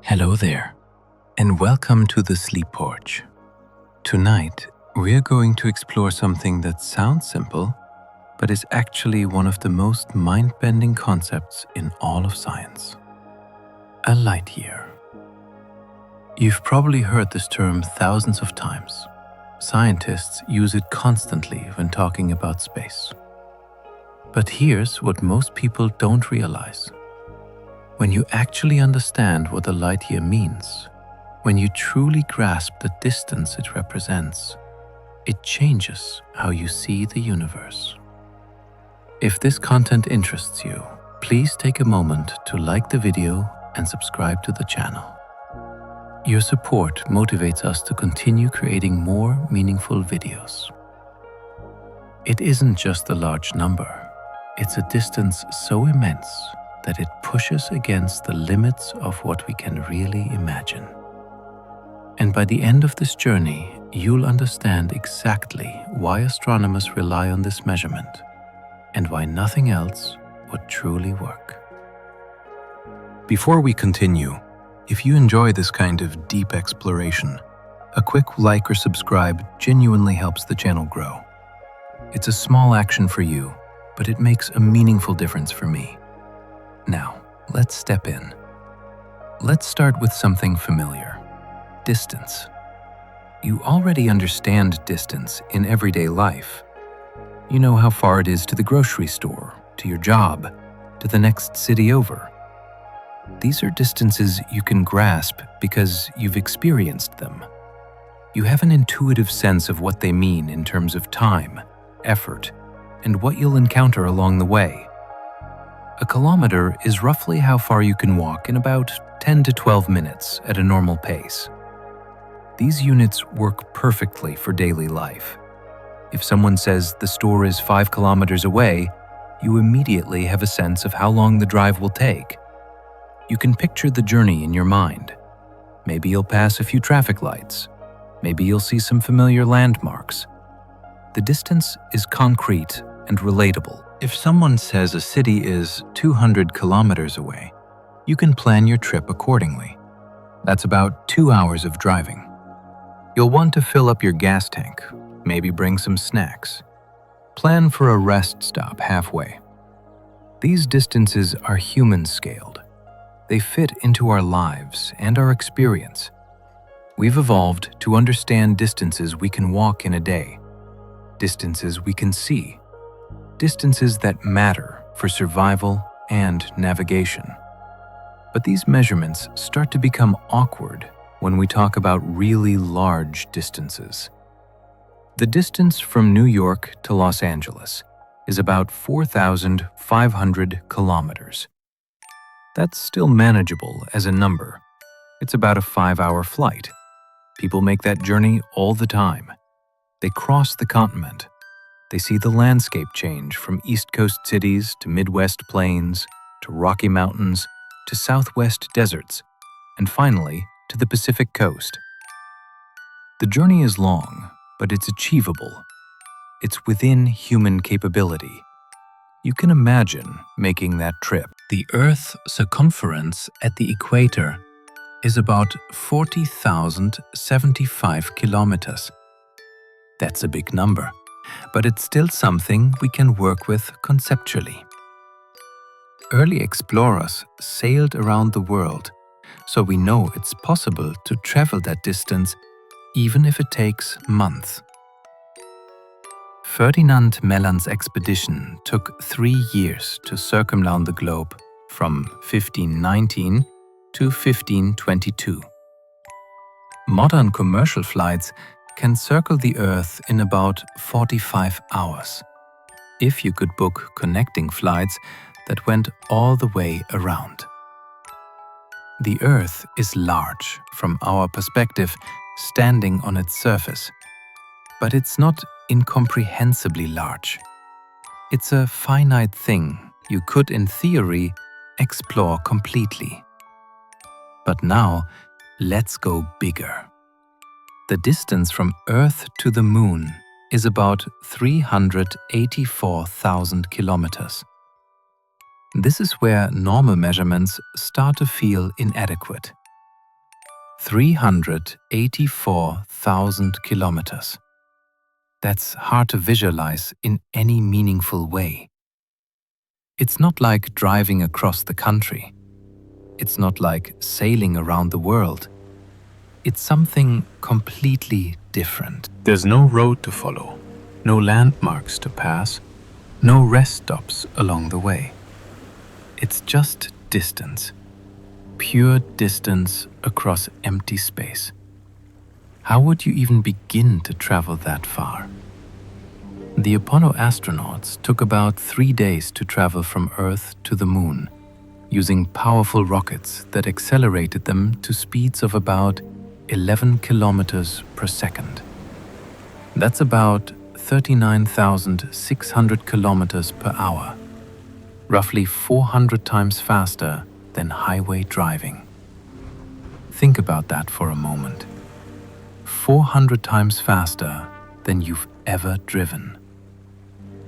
Hello there, and welcome to the Sleep Porch. Tonight, we're going to explore something that sounds simple, but is actually one of the most mind-bending concepts in all of science. A light year. You've probably heard this term thousands of times. Scientists use it constantly when talking about space. But here's what most people don't realize. When you actually understand what a light year means, when you truly grasp the distance it represents, it changes how you see the universe. If this content interests you, please take a moment to like the video and subscribe to the channel. Your support motivates us to continue creating more meaningful videos. It isn't just a large number, it's a distance so immense that it pushes against the limits of what we can really imagine. And by the end of this journey, you'll understand exactly why astronomers rely on this measurement and why nothing else would truly work. Before we continue, if you enjoy this kind of deep exploration, a quick like or subscribe genuinely helps the channel grow. It's a small action for you, but it makes a meaningful difference for me. Now, let's step in. Let's start with something familiar: distance. You already understand distance in everyday life. You know how far it is to the grocery store, to your job, to the next city over. These are distances you can grasp because you've experienced them. You have an intuitive sense of what they mean in terms of time, effort, and what you'll encounter along the way. A kilometer is roughly how far you can walk in about 10 to 12 minutes at a normal pace. These units work perfectly for daily life. If someone says the store is 5 kilometers away, you immediately have a sense of how long the drive will take. You can picture the journey in your mind. Maybe you'll pass a few traffic lights. Maybe you'll see some familiar landmarks. The distance is concrete and relatable. If someone says a city is 200 kilometers away, you can plan your trip accordingly. That's about 2 hours of driving. You'll want to fill up your gas tank, maybe bring some snacks. Plan for a rest stop halfway. These distances are human-scaled. They fit into our lives and our experience. We've evolved to understand distances we can walk in a day, distances we can see, distances that matter for survival and navigation. But these measurements start to become awkward when we talk about really large distances. The distance from New York to Los Angeles is about 4,500 kilometers. That's still manageable as a number. It's about a 5-hour flight. People make that journey all the time. They cross the continent. They see the landscape change from East Coast cities to Midwest plains, to Rocky Mountains, to Southwest deserts, and finally to the Pacific coast. The journey is long, but it's achievable. It's within human capability. You can imagine making that trip. The Earth's circumference at the equator is about 40,075 kilometers. That's a big number, but it's still something we can work with conceptually. Early explorers sailed around the world, so we know it's possible to travel that distance even if it takes months. Ferdinand Mellan's expedition took 3 years to circumround the globe from 1519 to 1522. Modern commercial flights can circle the Earth in about 45 hours, if you could book connecting flights that went all the way around. The Earth is large from our perspective, standing on its surface, but it's not incomprehensibly large. It's a finite thing you could, in theory, explore completely. But now, let's go bigger. The distance from Earth to the Moon is about 384,000 kilometers. This is where normal measurements start to feel inadequate. 384,000 kilometers. That's hard to visualize in any meaningful way. It's not like driving across the country. It's not like sailing around the world. It's something completely different. There's no road to follow, no landmarks to pass, no rest stops along the way. It's just distance, pure distance across empty space. How would you even begin to travel that far? The Apollo astronauts took about 3 days to travel from Earth to the Moon, using powerful rockets that accelerated them to speeds of about 11 kilometers per second. That's about 39,600 kilometers per hour, roughly 400 times faster than highway driving. Think about that for a moment. 400 times faster than you've ever driven.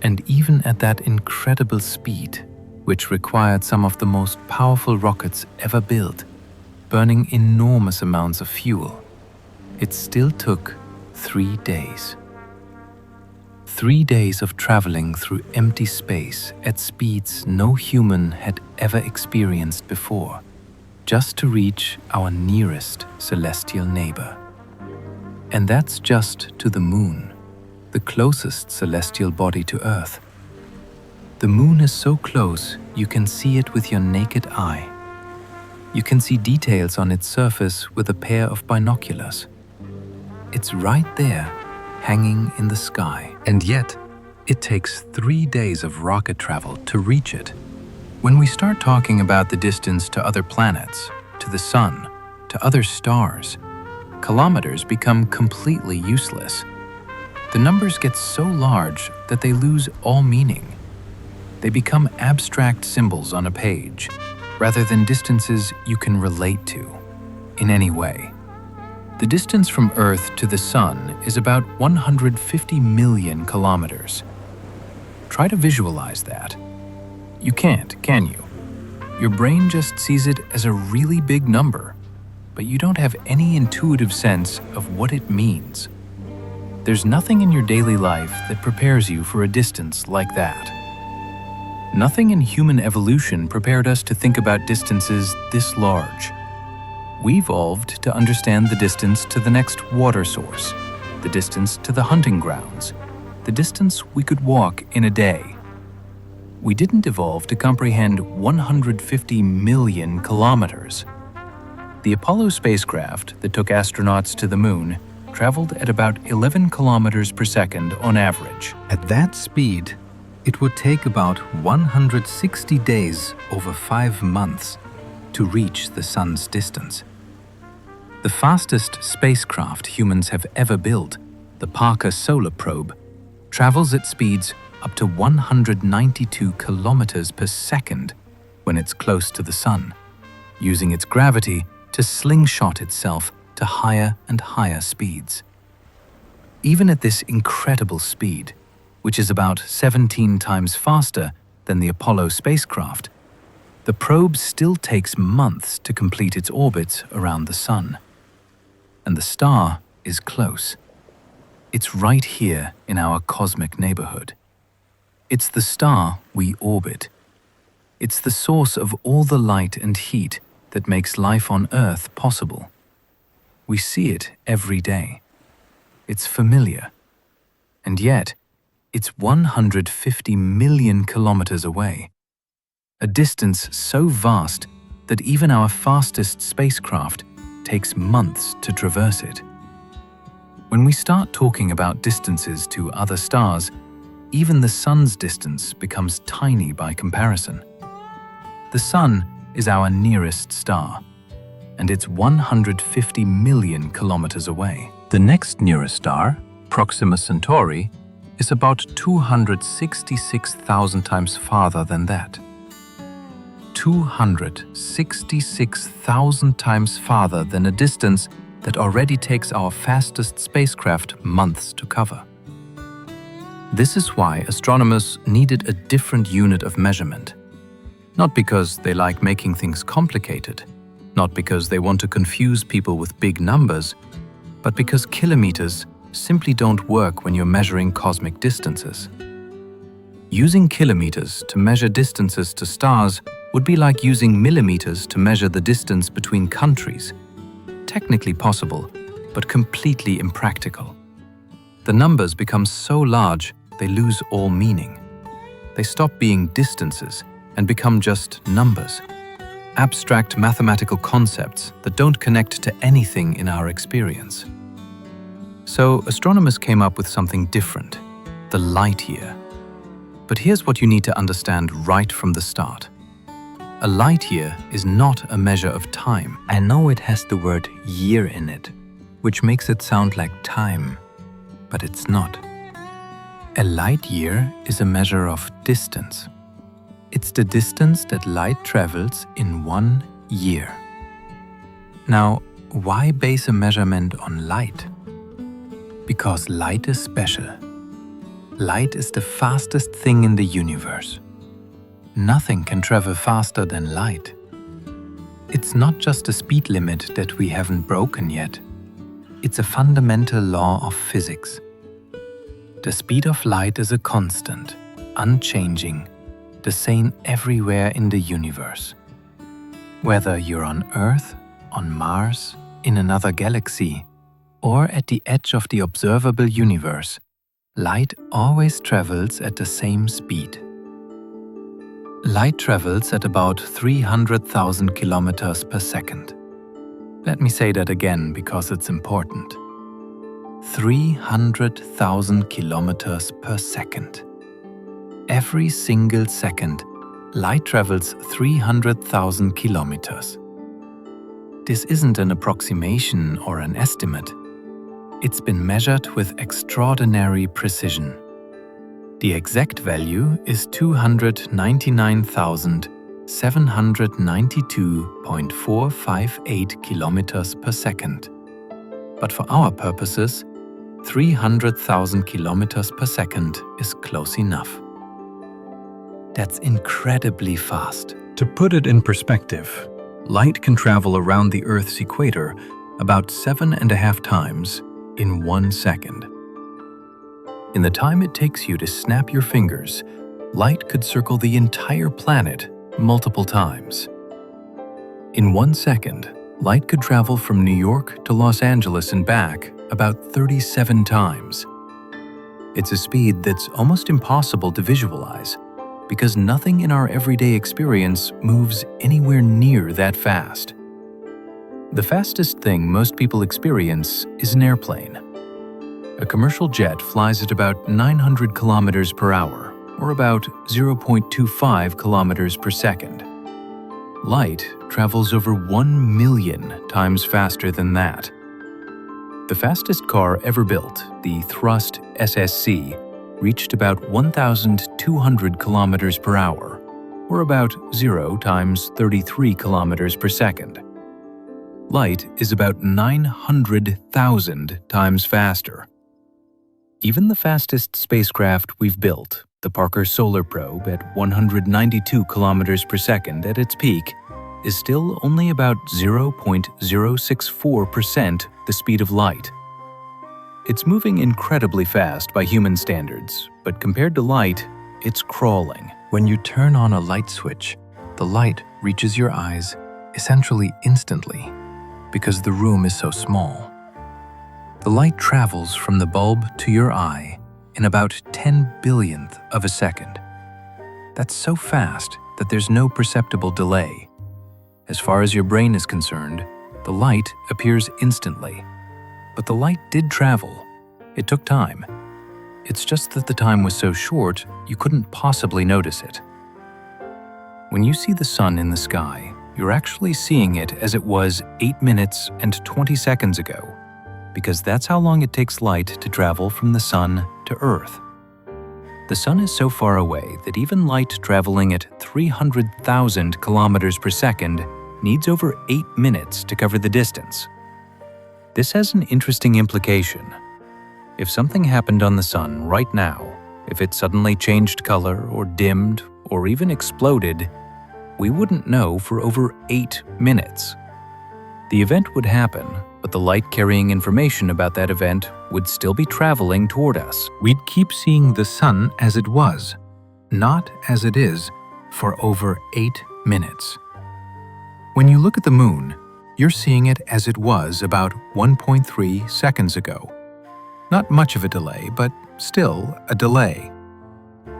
And even at that incredible speed, which required some of the most powerful rockets ever built, burning enormous amounts of fuel, it still took 3 days. 3 days of traveling through empty space at speeds no human had ever experienced before, just to reach our nearest celestial neighbor. And that's just to the Moon, the closest celestial body to Earth. The Moon is so close you can see it with your naked eye. You can see details on its surface with a pair of binoculars. It's right there, hanging in the sky. And yet, it takes 3 days of rocket travel to reach it. When we start talking about the distance to other planets, to the Sun, to other stars, kilometers become completely useless. The numbers get so large that they lose all meaning. They become abstract symbols on a page, rather than distances you can relate to in any way. The distance from Earth to the Sun is about 150 million kilometers. Try to visualize that. You can't, can you? Your brain just sees it as a really big number, but you don't have any intuitive sense of what it means. There's nothing in your daily life that prepares you for a distance like that. Nothing in human evolution prepared us to think about distances this large. We evolved to understand the distance to the next water source, the distance to the hunting grounds, the distance we could walk in a day. We didn't evolve to comprehend 150 million kilometers. The Apollo spacecraft that took astronauts to the Moon traveled at about 11 kilometers per second on average. At that speed, it would take about 160 days over 5 months to reach the Sun's distance. The fastest spacecraft humans have ever built, the Parker Solar Probe, travels at speeds up to 192 kilometers per second when it's close to the Sun, using its gravity to slingshot itself to higher and higher speeds. Even at this incredible speed, which is about 17 times faster than the Apollo spacecraft, the probe still takes months to complete its orbit around the Sun. And the star is close. It's right here in our cosmic neighborhood. It's the star we orbit. It's the source of all the light and heat that makes life on Earth possible. We see it every day. It's familiar. And yet, it's 150 million kilometers away. A distance so vast that even our fastest spacecraft takes months to traverse it. When we start talking about distances to other stars, even the Sun's distance becomes tiny by comparison. The Sun is our nearest star, and it's 150 million kilometers away. The next nearest star, Proxima Centauri, is about 266,000 times farther than that. 266,000 times farther than a distance that already takes our fastest spacecraft months to cover. This is why astronomers needed a different unit of measurement. Not because they like making things complicated, not because they want to confuse people with big numbers, but because kilometers simply don't work when you're measuring cosmic distances. Using kilometers to measure distances to stars would be like using millimeters to measure the distance between countries. Technically possible, but completely impractical. The numbers become so large, they lose all meaning. They stop being distances and become just numbers, abstract mathematical concepts that don't connect to anything in our experience. So astronomers came up with something different, the light year. But here's what you need to understand right from the start. A light year is not a measure of time. I know it has the word year in it, which makes it sound like time, but it's not. A light year is a measure of distance. It's the distance that light travels in 1 year. Now, why base a measurement on light? Because light is special. Light is the fastest thing in the universe. Nothing can travel faster than light. It's not just a speed limit that we haven't broken yet. It's a fundamental law of physics. The speed of light is a constant, unchanging, the same everywhere in the universe. Whether you're on Earth, on Mars, in another galaxy, or at the edge of the observable universe, light always travels at the same speed. Light travels at about 300,000 kilometers per second. Let me say that again because it's important. 300,000 kilometers per second. Every single second, light travels 300,000 kilometers. This isn't an approximation or an estimate. It's been measured with extraordinary precision. The exact value is 299,792.458 kilometers per second. But for our purposes, 300,000 kilometers per second is close enough. That's incredibly fast. To put it in perspective, light can travel around the Earth's equator about 7.5 times in 1 second. In the time it takes you to snap your fingers, light could circle the entire planet multiple times. In 1 second, light could travel from New York to Los Angeles and back about 37 times. It's a speed that's almost impossible to visualize, because nothing in our everyday experience moves anywhere near that fast. The fastest thing most people experience is an airplane. A commercial jet flies at about 900 kilometers per hour, or about 0.25 kilometers per second. Light travels over 1 million times faster than that. The fastest car ever built, the Thrust SSC, reached about 1,200 kilometers per hour, or about 0 times 33 kilometers per second. Light is about 900,000 times faster. Even the fastest spacecraft we've built, the Parker Solar Probe at 192 kilometers per second at its peak, is still only about 0.064% the speed of light. It's moving incredibly fast by human standards, but compared to light, it's crawling. When you turn on a light switch, the light reaches your eyes essentially instantly because the room is so small. The light travels from the bulb to your eye in about 10 billionth of a second. That's so fast that there's no perceptible delay. As far as your brain is concerned, the light appears instantly. But the light did travel. It took time. It's just that the time was so short, you couldn't possibly notice it. When you see the sun in the sky, you're actually seeing it as it was 8 minutes and 20 seconds ago, because that's how long it takes light to travel from the sun to Earth. The sun is so far away that even light traveling at 300,000 kilometers per second needs over 8 minutes to cover the distance. This has an interesting implication. If something happened on the sun right now, if it suddenly changed color or dimmed or even exploded, we wouldn't know for over 8 minutes. The event would happen, but the light carrying information about that event would still be traveling toward us. We'd keep seeing the sun as it was, not as it is, for over 8 minutes. When you look at the moon, you're seeing it as it was about 1.3 seconds ago. Not much of a delay, but still a delay.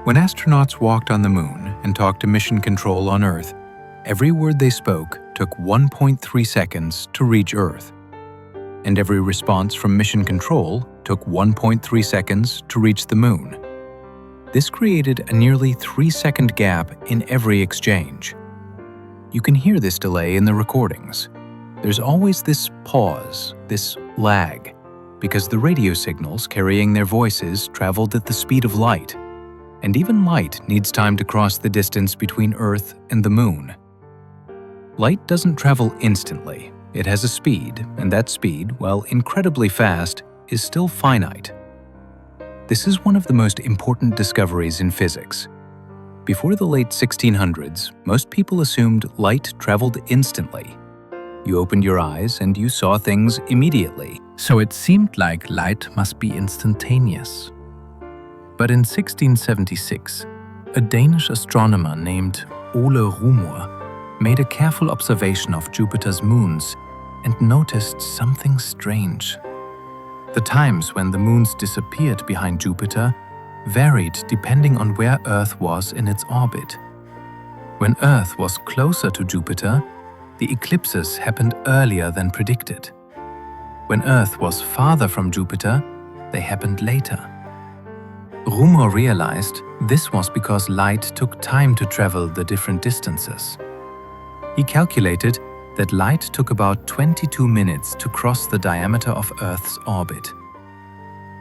When astronauts walked on the moon and talked to mission control on Earth, every word they spoke took 1.3 seconds to reach Earth. And every response from mission control took 1.3 seconds to reach the moon. This created a nearly 3-second gap in every exchange. You can hear this delay in the recordings. There's always this pause, this lag, because the radio signals carrying their voices traveled at the speed of light. And even light needs time to cross the distance between Earth and the moon. Light doesn't travel instantly. It has a speed, and that speed, while incredibly fast, is still finite. This is one of the most important discoveries in physics. Before the late 1600s, most people assumed light traveled instantly. You opened your eyes and you saw things immediately. So it seemed like light must be instantaneous. But in 1676, a Danish astronomer named Ole Rumor made a careful observation of Jupiter's moons and noticed something strange. The times when the moons disappeared behind Jupiter varied depending on where Earth was in its orbit. When Earth was closer to Jupiter, the eclipses happened earlier than predicted. When Earth was farther from Jupiter, they happened later. Rumor realized this was because light took time to travel the different distances. He calculated that light took about 22 minutes to cross the diameter of Earth's orbit.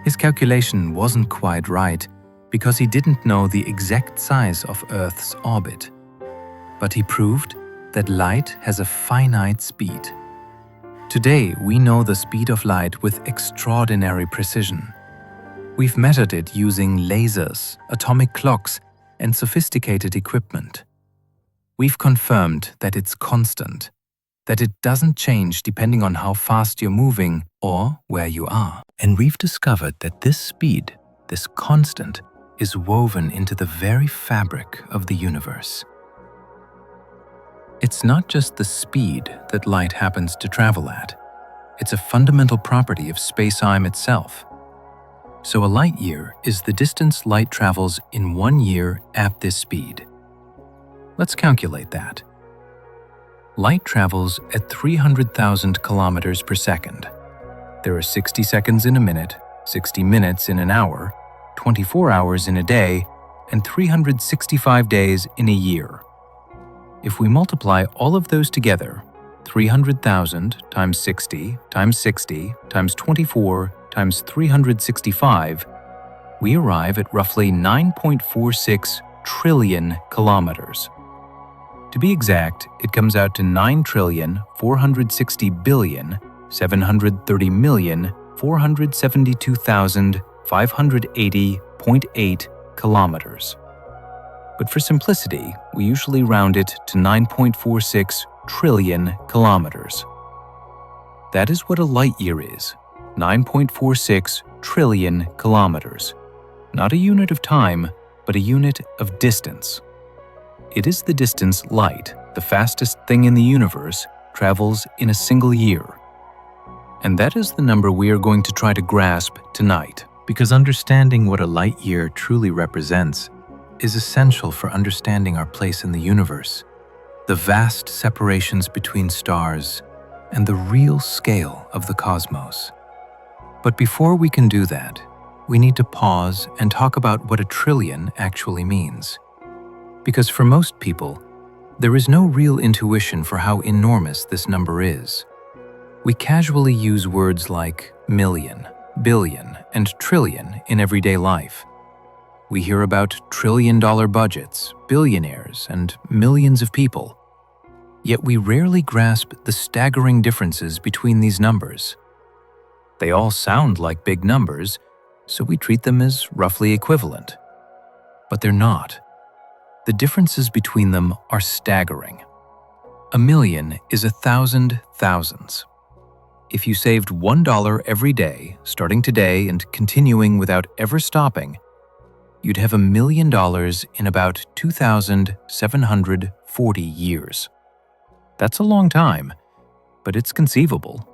His calculation wasn't quite right because he didn't know the exact size of Earth's orbit. But he proved that light has a finite speed. Today, we know the speed of light with extraordinary precision. We've measured it using lasers, atomic clocks, and sophisticated equipment. We've confirmed that it's constant, that it doesn't change depending on how fast you're moving or where you are. And we've discovered that this speed, this constant, is woven into the very fabric of the universe. It's not just the speed that light happens to travel at. It's a fundamental property of space-time itself. So a light year is the distance light travels in 1 year at this speed. Let's calculate that. Light travels at 300,000 kilometers per second. There are 60 seconds in a minute, 60 minutes in an hour, 24 hours in a day, and 365 days in a year. If we multiply all of those together, 300,000 times 60 times 60 times 24 times 365, we arrive at roughly 9.46 trillion kilometers. To be exact, it comes out to 9,460,730,472,580.8 kilometers. But for simplicity, we usually round it to 9.46 trillion kilometers. That is what a light year is, 9.46 trillion kilometers. Not a unit of time, but a unit of distance. It is the distance light, the fastest thing in the universe, travels in a single year. And that is the number we are going to try to grasp tonight. Because understanding what a light year truly represents is essential for understanding our place in the universe, the vast separations between stars, and the real scale of the cosmos. But before we can do that, we need to pause and talk about what a trillion actually means. Because for most people, there is no real intuition for how enormous this number is. We casually use words like million, billion, and trillion in everyday life. We hear about trillion-dollar budgets, billionaires, and millions of people. Yet we rarely grasp the staggering differences between these numbers. They all sound like big numbers, so we treat them as roughly equivalent. But they're not. The differences between them are staggering. A million is 1,000 thousands. If you saved $1 every day, starting today and continuing without ever stopping, you'd have $1 million in about 2,740 years. That's a long time, but it's conceivable.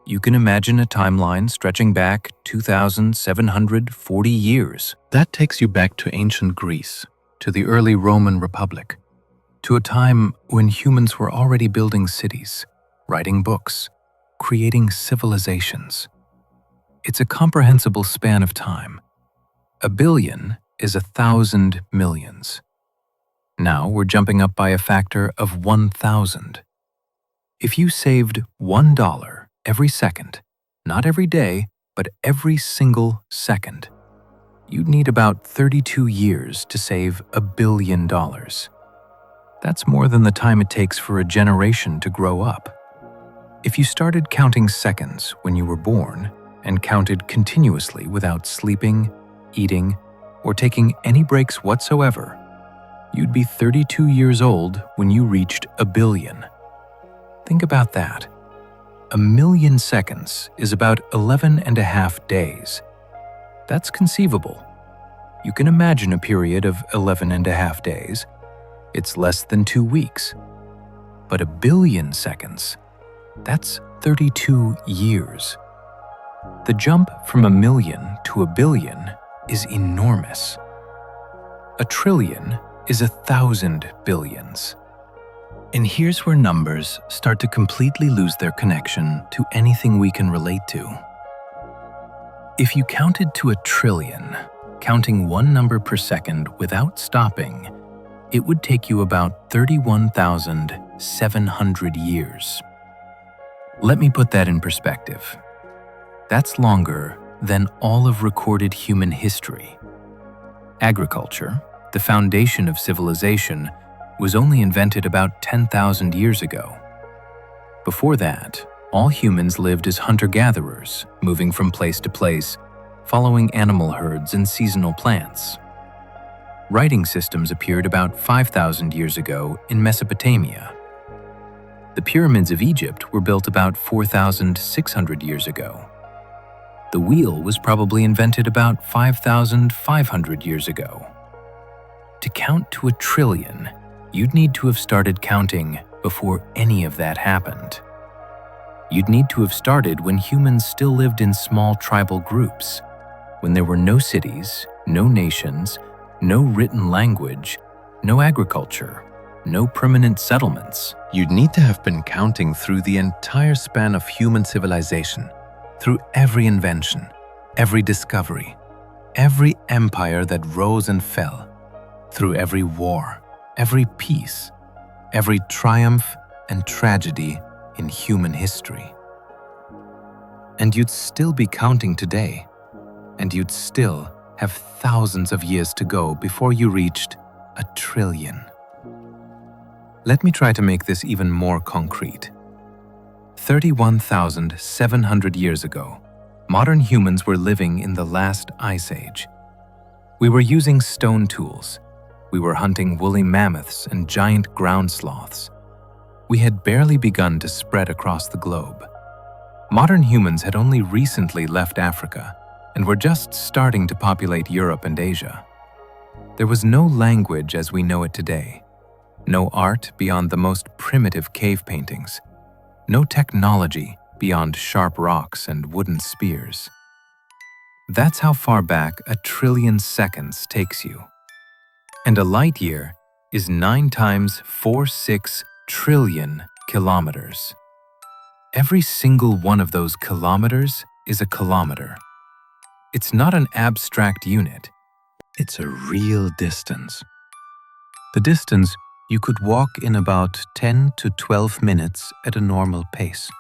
You can imagine a timeline stretching back 2,740 years. That takes you back to ancient Greece, to the early Roman Republic, to a time when humans were already building cities, writing books, creating civilizations. It's a comprehensible span of time. 1 billion is 1,000 millions. Now we're jumping up by a factor of 1,000. If you saved $1 every second, not every day, but every single second, you'd need about 32 years to save $1 billion. That's more than the time it takes for a generation to grow up. If you started counting seconds when you were born and counted continuously without sleeping, eating, or taking any breaks whatsoever, you'd be 32 years old when you reached 1 billion. Think about that. 1 million seconds is about 11.5 days. That's conceivable. You can imagine a period of 11.5 days. It's less than 2 weeks. But 1 billion seconds, that's 32 years. The jump from 1 million to 1 billion is enormous. 1 trillion is 1,000 billions. And here's where numbers start to completely lose their connection to anything we can relate to. If you counted to 1 trillion, counting one number per second without stopping, it would take you about 31,700 years. Let me put that in perspective. That's longer than all of recorded human history. Agriculture, the foundation of civilization, was only invented about 10,000 years ago. Before that, all humans lived as hunter-gatherers, moving from place to place, following animal herds and seasonal plants. Writing systems appeared about 5,000 years ago in Mesopotamia. The pyramids of Egypt were built about 4,600 years ago. The wheel was probably invented about 5,500 years ago. To count to 1 trillion, you'd need to have started counting before any of that happened. You'd need to have started when humans still lived in small tribal groups, when there were no cities, no nations, no written language, no agriculture, no permanent settlements. You'd need to have been counting through the entire span of human civilization, through every invention, every discovery, every empire that rose and fell, through every war, every peace, every triumph and tragedy in human history. And you'd still be counting today, and you'd still have thousands of years to go before you reached 1 trillion. Let me try to make this even more concrete. 31,700 years ago, modern humans were living in the last ice age. We were using stone tools. We were hunting woolly mammoths and giant ground sloths. We had barely begun to spread across the globe. Modern humans had only recently left Africa and were just starting to populate Europe and Asia. There was no language as we know it today, no art beyond the most primitive cave paintings, no technology beyond sharp rocks and wooden spears. That's how far back 1 trillion seconds takes you. And a light year is 9 times 46 trillion kilometers. Every single one of those kilometers is a kilometer. It's not an abstract unit. It's a real distance. The distance you could walk in about 10 to 12 minutes at a normal pace.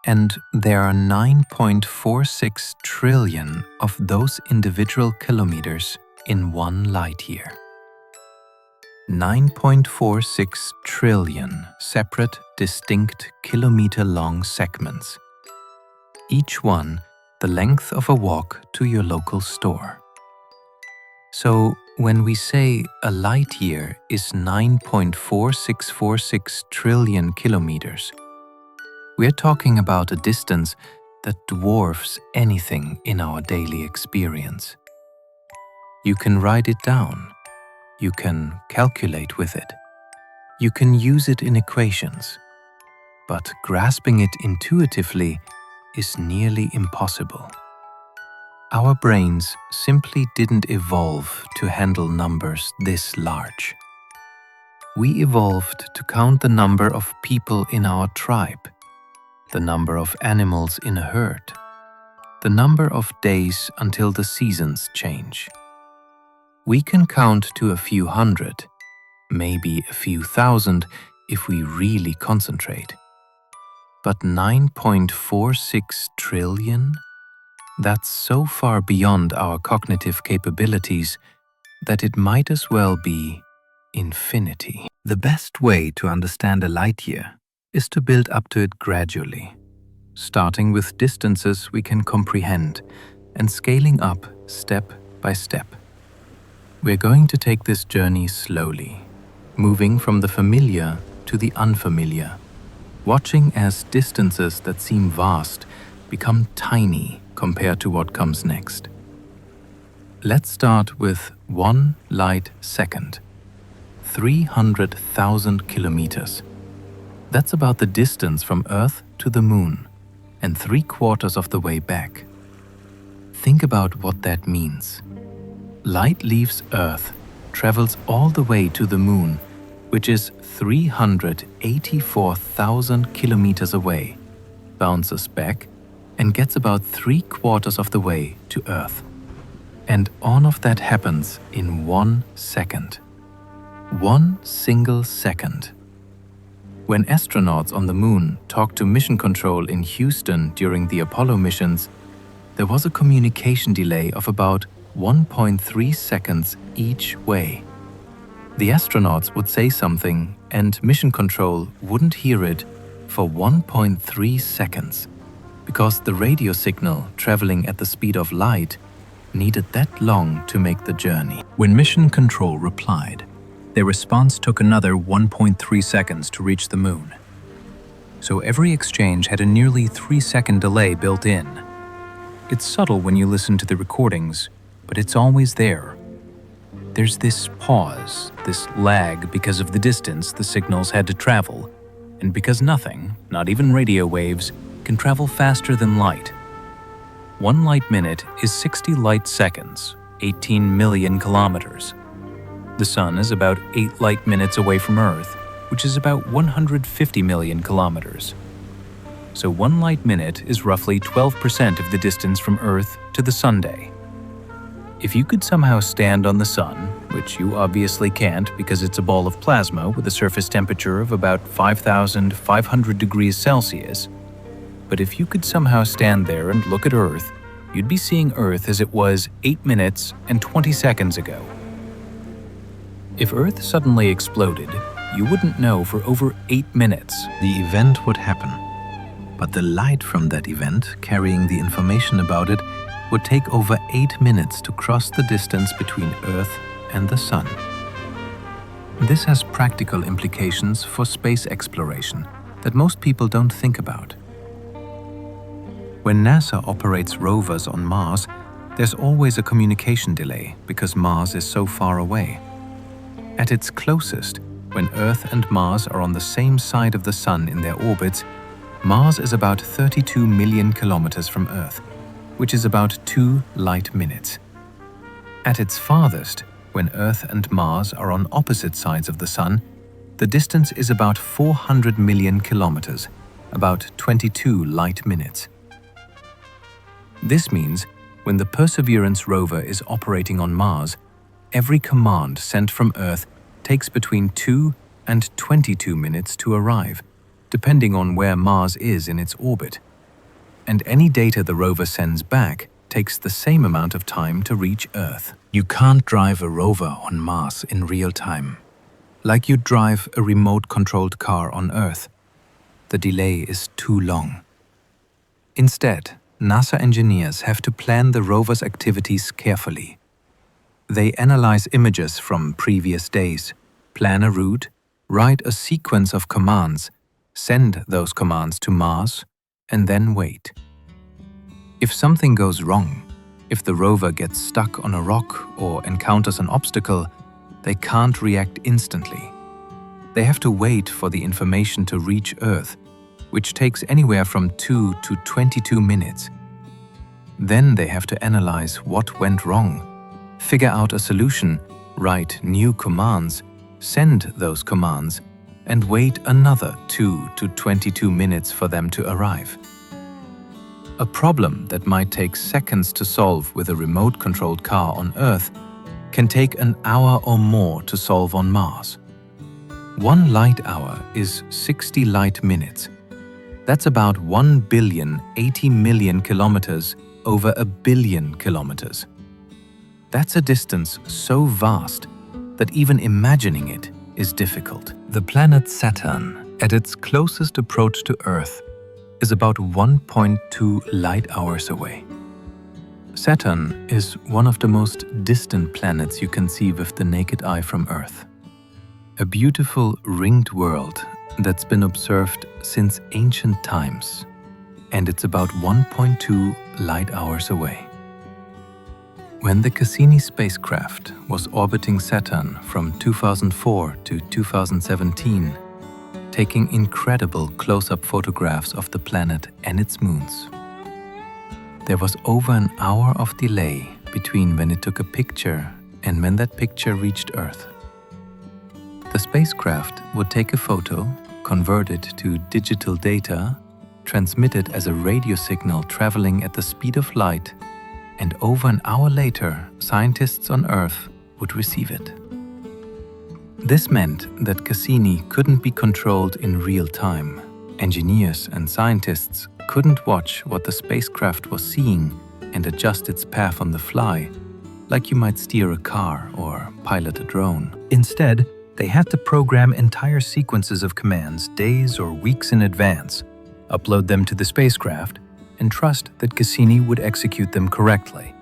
And there are 9.46 trillion of those individual kilometers in one light year. 9.46 trillion separate, distinct kilometer-long segments. Each one the length of a walk to your local store. So when we say a light year is 9.4646 trillion kilometers, We're talking about a distance that dwarfs anything in our daily experience. You can write it down. You can calculate with it. You can use it in equations. But grasping it intuitively is nearly impossible. Our brains simply didn't evolve to handle numbers this large. We evolved to count the number of people in our tribe, the number of animals in a herd, the number of days until the seasons change. We can count to a few hundred, maybe a few thousand if we really concentrate. But 9.46 trillion? That's so far beyond our cognitive capabilities that it might as well be infinity. The best way to understand a light year is to build up to it gradually, starting with distances we can comprehend and scaling up step by step. We're going to take this journey slowly, moving from the familiar to the unfamiliar, watching as distances that seem vast become tiny compared to what comes next. Let's start with 1 light second, 300,000 kilometers. That's about the distance from Earth to the Moon, and 3/4 of the way back. Think about what that means. Light leaves Earth, travels all the way to the Moon, which is 384,000 kilometers away, bounces back, and gets about 3/4 of the way to Earth. And all of that happens in 1 second. 1 single second. When astronauts on the Moon talked to Mission Control in Houston during the Apollo missions, there was a communication delay of about 1.3 seconds each way. The astronauts would say something and Mission Control wouldn't hear it for 1.3 seconds, because the radio signal traveling at the speed of light needed that long to make the journey. When Mission Control replied, their response took another 1.3 seconds to reach the Moon. So every exchange had a nearly 3-second delay built in. It's subtle when you listen to the recordings, but it's always there. There's this pause, this lag because of the distance the signals had to travel, and because nothing, not even radio waves, can travel faster than light. 1 light minute is 60 light seconds, 18 million kilometers. The Sun is about 8 light minutes away from Earth, which is about 150 million kilometers. So 1 light minute is roughly 12% of the distance from Earth to the Sunday. If you could somehow stand on the Sun, which you obviously can't because it's a ball of plasma with a surface temperature of about 5,500 degrees Celsius, but if you could somehow stand there and look at Earth, you'd be seeing Earth as it was 8 minutes and 20 seconds ago. If Earth suddenly exploded, you wouldn't know for over 8 minutes. The event would happen, but the light from that event, carrying the information about it, would take over 8 minutes to cross the distance between Earth and the Sun. This has practical implications for space exploration that most people don't think about. When NASA operates rovers on Mars, there's always a communication delay because Mars is so far away. At its closest, when Earth and Mars are on the same side of the Sun in their orbits, Mars is about 32 million kilometers from Earth, which is about 2 light minutes. At its farthest, when Earth and Mars are on opposite sides of the Sun, the distance is about 400 million kilometers, about 22 light minutes. This means when the Perseverance rover is operating on Mars, every command sent from Earth takes between 2 and 22 minutes to arrive, depending on where Mars is in its orbit. And any data the rover sends back takes the same amount of time to reach Earth. You can't drive a rover on Mars in real time, like you'd drive a remote-controlled car on Earth. The delay is too long. Instead, NASA engineers have to plan the rover's activities carefully. They analyze images from previous days, plan a route, write a sequence of commands, send those commands to Mars, and then wait. If something goes wrong, if the rover gets stuck on a rock or encounters an obstacle, they can't react instantly. They have to wait for the information to reach Earth, which takes anywhere from 2 to 22 minutes. Then they have to analyze what went wrong, figure out a solution, write new commands, send those commands, and wait another 2 to 22 minutes for them to arrive. A problem that might take seconds to solve with a remote-controlled car on Earth can take an hour or more to solve on Mars. 1 light hour is 60 light minutes. That's about 1,080,000,000 kilometers over 1,000,000,000 kilometers. That's a distance so vast that even imagining it is difficult. The planet Saturn, at its closest approach to Earth, is about 1.2 light hours away. Saturn is one of the most distant planets you can see with the naked eye from Earth. A beautiful ringed world that's been observed since ancient times, and it's about 1.2 light hours away. When the Cassini spacecraft was orbiting Saturn from 2004 to 2017, taking incredible close-up photographs of the planet and its moons, there was over an hour of delay between when it took a picture and when that picture reached Earth. The spacecraft would take a photo, convert it to digital data, transmit it as a radio signal traveling at the speed of light, and over an hour later, scientists on Earth would receive it. This meant that Cassini couldn't be controlled in real time. Engineers and scientists couldn't watch what the spacecraft was seeing and adjust its path on the fly, like you might steer a car or pilot a drone. Instead, they had to program entire sequences of commands days or weeks in advance, upload them to the spacecraft, and trust that Cassini would execute them correctly.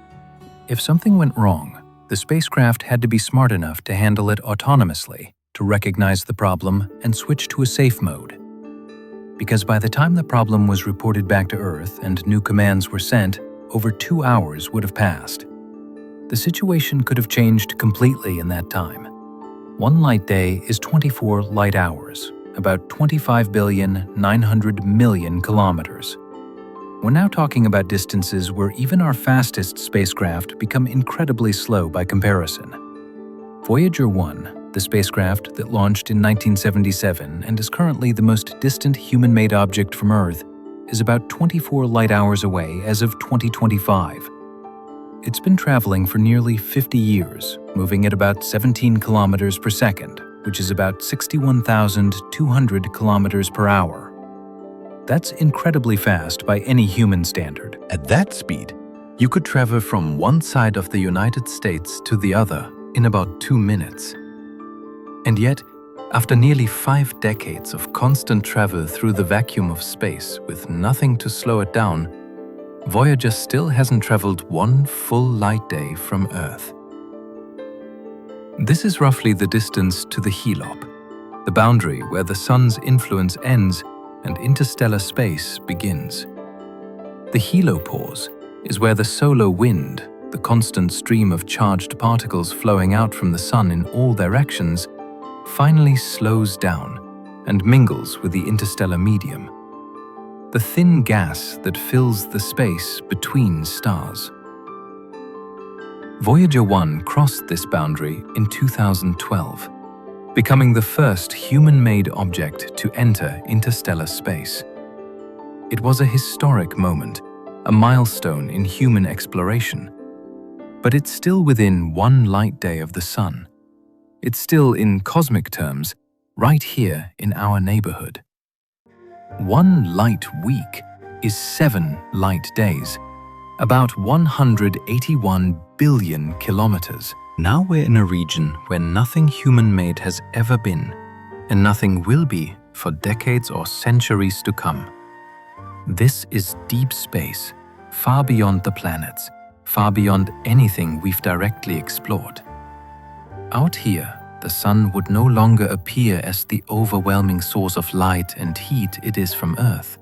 If something went wrong, the spacecraft had to be smart enough to handle it autonomously, to recognize the problem and switch to a safe mode. Because by the time the problem was reported back to Earth and new commands were sent, over 2 hours would have passed. The situation could have changed completely in that time. 1 light day is 24 light hours, about 25,900,000,000 kilometers. We're now talking about distances where even our fastest spacecraft become incredibly slow by comparison. Voyager 1, the spacecraft that launched in 1977 and is currently the most distant human-made object from Earth, is about 24 light hours away as of 2025. It's been traveling for nearly 50 years, moving at about 17 kilometers per second, which is about 61,200 kilometers per hour. That's incredibly fast by any human standard. At that speed, you could travel from one side of the United States to the other in about 2 minutes. And yet, after nearly 5 decades of constant travel through the vacuum of space with nothing to slow it down, Voyager still hasn't traveled 1 full light day from Earth. This is roughly the distance to the helop, the boundary where the Sun's influence ends and interstellar space begins. The helopause is where the solar wind, the constant stream of charged particles flowing out from the Sun in all directions, finally slows down and mingles with the interstellar medium, the thin gas that fills the space between stars. Voyager 1 crossed this boundary in 2012, becoming the first human-made object to enter interstellar space. It was a historic moment, a milestone in human exploration. But it's still within 1 light day of the Sun. It's still, in cosmic terms, right here in our neighborhood. 1 light week is 7 light days, about 181 billion kilometers. Now we're in a region where nothing human-made has ever been, and nothing will be for decades or centuries to come. This is deep space, far beyond the planets, far beyond anything we've directly explored. Out here, the sun would no longer appear as the overwhelming source of light and heat it is from Earth.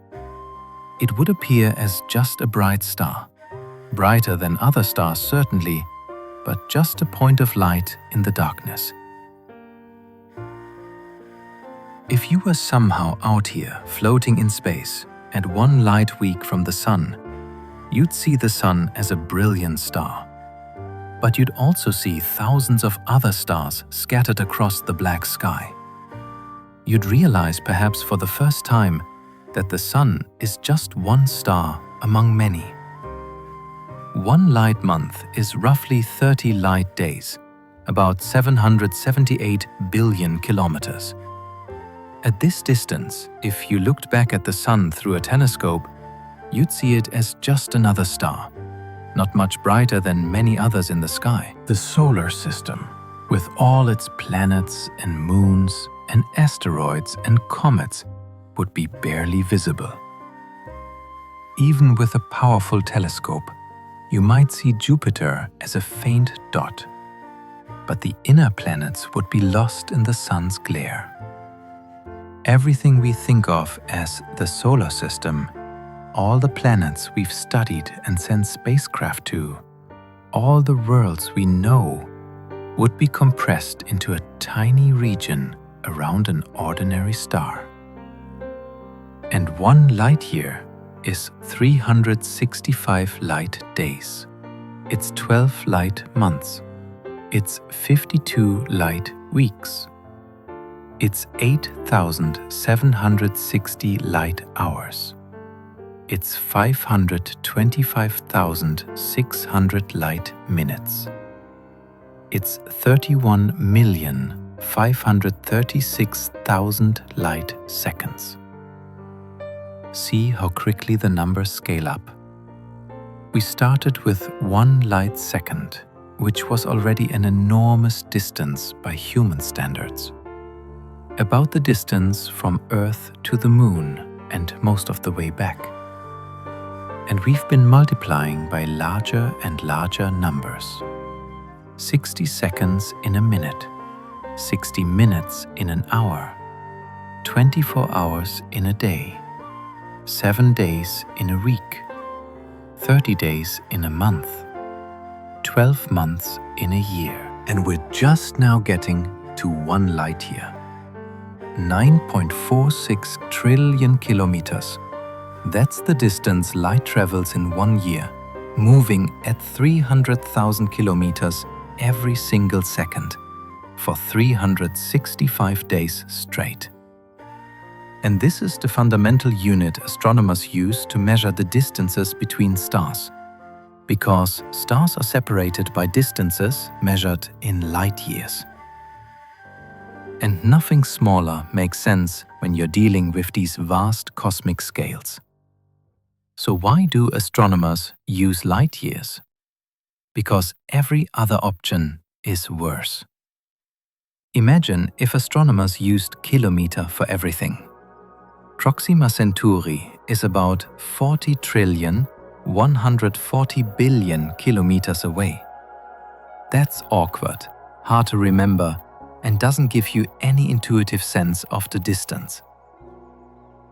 It would appear as just a bright star, brighter than other stars certainly, but just a point of light in the darkness. If you were somehow out here floating in space and 1 light week from the sun, you'd see the sun as a brilliant star. But you'd also see thousands of other stars scattered across the black sky. You'd realize perhaps for the first time that the sun is just one star among many. 1 light month is roughly 30 light days, about 778 billion kilometers. At this distance, if you looked back at the sun through a telescope, you'd see it as just another star, not much brighter than many others in the sky. The solar system, with all its planets and moons and asteroids and comets, would be barely visible. Even with a powerful telescope, you might see Jupiter as a faint dot, but the inner planets would be lost in the sun's glare. Everything we think of as the solar system, all the planets we've studied and sent spacecraft to, all the worlds we know, would be compressed into a tiny region around an ordinary star. And 1 light year is 365 light days. It's 12 light months. It's 52 light weeks. It's 8,760 light hours. It's 525,600 light minutes. It's 31,536,000 light seconds. See how quickly the numbers scale up. We started with 1 light second, which was already an enormous distance by human standards. About the distance from Earth to the Moon and most of the way back. And we've been multiplying by larger and larger numbers. 60 seconds in a minute, 60 minutes in an hour, 24 hours in a day, 7 days in a week, 30 days in a month, 12 months in a year. And we're just now getting to 1 light year. 9.46 trillion kilometers. That's the distance light travels in 1 year, moving at 300,000 kilometers every single second for 365 days straight. And this is the fundamental unit astronomers use to measure the distances between stars, because stars are separated by distances measured in light years. And nothing smaller makes sense when you're dealing with these vast cosmic scales. So why do astronomers use light years? Because every other option is worse. Imagine if astronomers used kilometer for everything. Proxima Centauri is about 40 trillion 140 billion kilometers away. That's awkward, hard to remember, and doesn't give you any intuitive sense of the distance.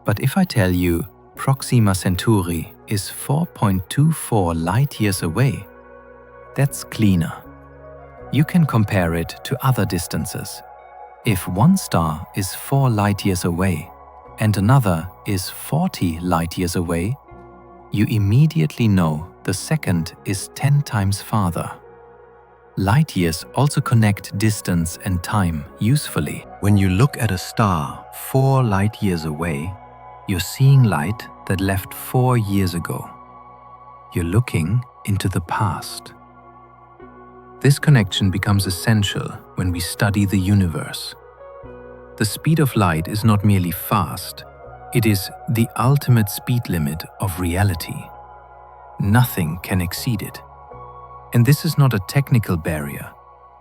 But if I tell you Proxima Centauri is 4.24 light years away, that's cleaner. You can compare it to other distances. If one star is 4 light years away and another is 40 light years away, you immediately know the second is 10 times farther. Light years also connect distance and time usefully. When you look at a star 4 light years away, you're seeing light that left 4 years ago. You're looking into the past. This connection becomes essential when we study the universe. The speed of light is not merely fast, it is the ultimate speed limit of reality. Nothing can exceed it. And this is not a technical barrier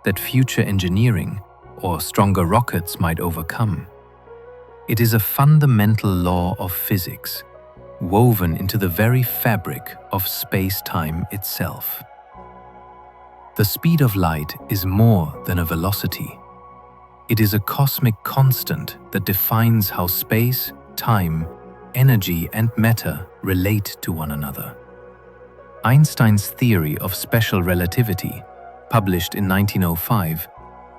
that future engineering or stronger rockets might overcome. It is a fundamental law of physics, woven into the very fabric of space-time itself. The speed of light is more than a velocity. It is a cosmic constant that defines how space, time, energy, and matter relate to one another. Einstein's theory of special relativity, published in 1905,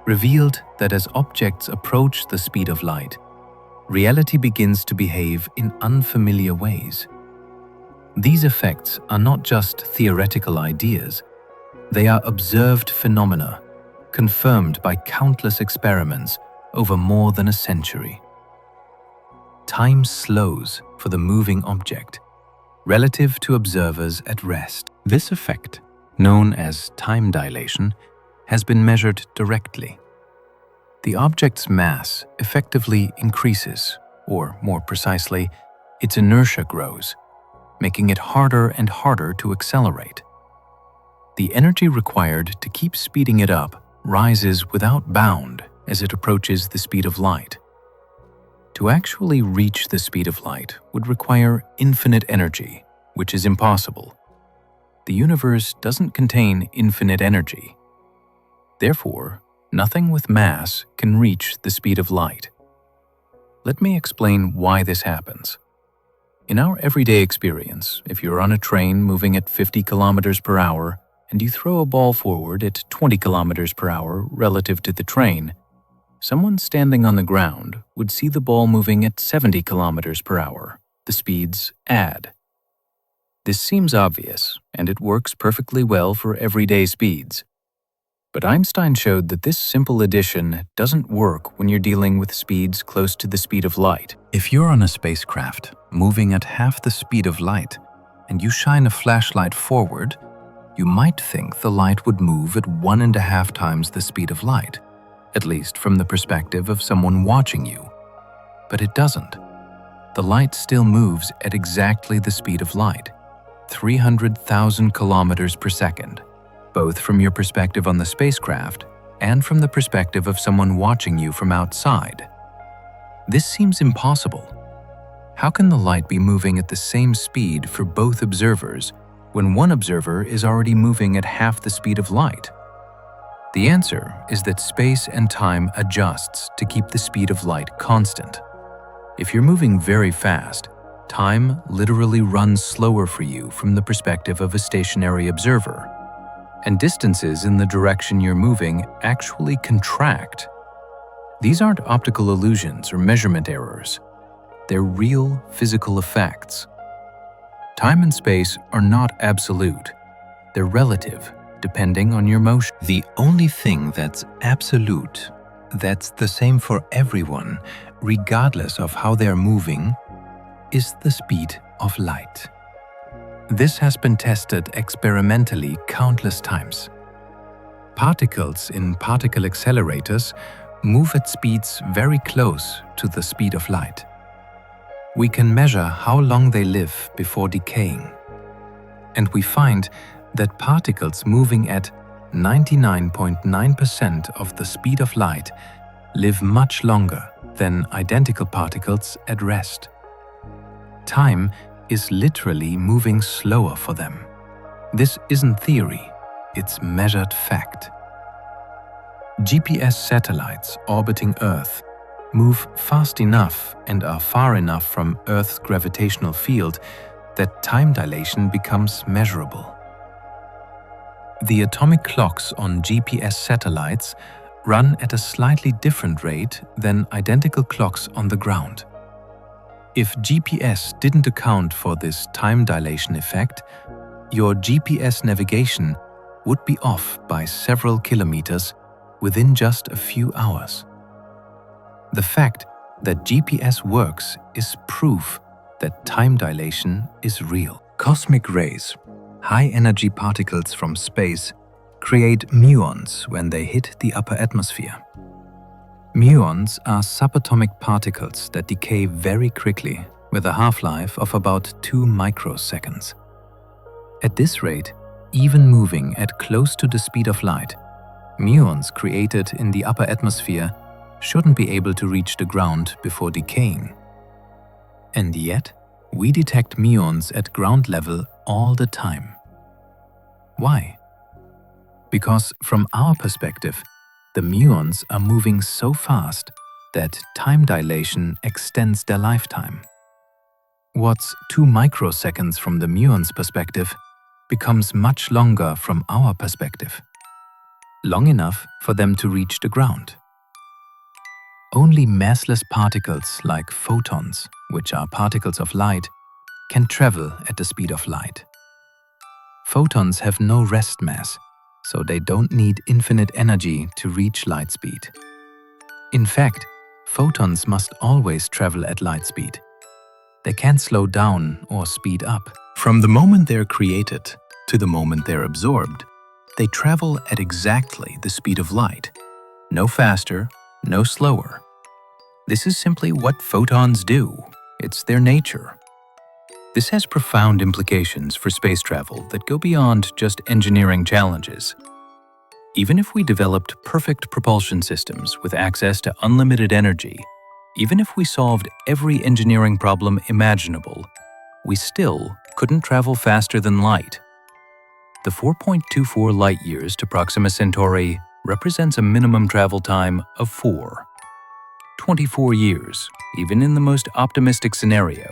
revealed that as objects approach the speed of light, reality begins to behave in unfamiliar ways. These effects are not just theoretical ideas, they are observed phenomena, confirmed by countless experiments over more than a century. Time slows for the moving object, relative to observers at rest. This effect, known as time dilation, has been measured directly. The object's mass effectively increases, or more precisely, its inertia grows, making it harder and harder to accelerate. The energy required to keep speeding it up rises without bound as it approaches the speed of light. To actually reach the speed of light would require infinite energy, which is impossible. The universe doesn't contain infinite energy. Therefore, nothing with mass can reach the speed of light. Let me explain why this happens. In our everyday experience, if you're on a train moving at 50 kilometers per hour and you throw a ball forward at 20 kilometers per hour relative to the train, someone standing on the ground would see the ball moving at 70 kilometers per hour. The speeds add. This seems obvious, and it works perfectly well for everyday speeds. But Einstein showed that this simple addition doesn't work when you're dealing with speeds close to the speed of light. If you're on a spacecraft moving at half the speed of light and you shine a flashlight forward, you might think the light would move at 1.5 times the speed of light, at least from the perspective of someone watching you. But it doesn't. The light still moves at exactly the speed of light, 300,000 kilometers per second, both from your perspective on the spacecraft and from the perspective of someone watching you from outside. This seems impossible. How can the light be moving at the same speed for both observers when one observer is already moving at half the speed of light? The answer is that space and time adjusts to keep the speed of light constant. If you're moving very fast, time literally runs slower for you from the perspective of a stationary observer, and distances in the direction you're moving actually contract. These aren't optical illusions or measurement errors. They're real physical effects. Time and space are not absolute. They're relative, depending on your motion. The only thing that's absolute, that's the same for everyone, regardless of how they're moving, is the speed of light. This has been tested experimentally countless times. Particles in particle accelerators move at speeds very close to the speed of light. We can measure how long they live before decaying. And we find that particles moving at 99.9% of the speed of light live much longer than identical particles at rest. Time is literally moving slower for them. This isn't theory, it's measured fact. GPS satellites orbiting Earth move fast enough and are far enough from Earth's gravitational field that time dilation becomes measurable. The atomic clocks on GPS satellites run at a slightly different rate than identical clocks on the ground. If GPS didn't account for this time dilation effect, your GPS navigation would be off by several kilometers within just a few hours. The fact that GPS works is proof that time dilation is real. Cosmic rays, high-energy particles from space, create muons when they hit the upper atmosphere. Muons are subatomic particles that decay very quickly with a half-life of about 2 microseconds. At this rate, even moving at close to the speed of light, muons created in the upper atmosphere shouldn't be able to reach the ground before decaying. And yet, we detect muons at ground level all the time. Why? Because from our perspective, The muons are moving so fast that time dilation extends their lifetime. What's 2 microseconds from the muon's perspective becomes much longer from our perspective, long enough for them to reach the ground. Only massless particles like photons, which are particles of light, can travel at the speed of light. Photons have no rest mass, so they don't need infinite energy to reach light speed. In fact, photons must always travel at light speed. They can't slow down or speed up. From the moment they're created to the moment they're absorbed, they travel at exactly the speed of light. No faster, no slower. This is simply what photons do. It's their nature. This has profound implications for space travel that go beyond just engineering challenges. Even if we developed perfect propulsion systems with access to unlimited energy, even if we solved every engineering problem imaginable, we still couldn't travel faster than light. The 4.24 light-years to Proxima Centauri represents a minimum travel time of 24 years, even in the most optimistic scenario,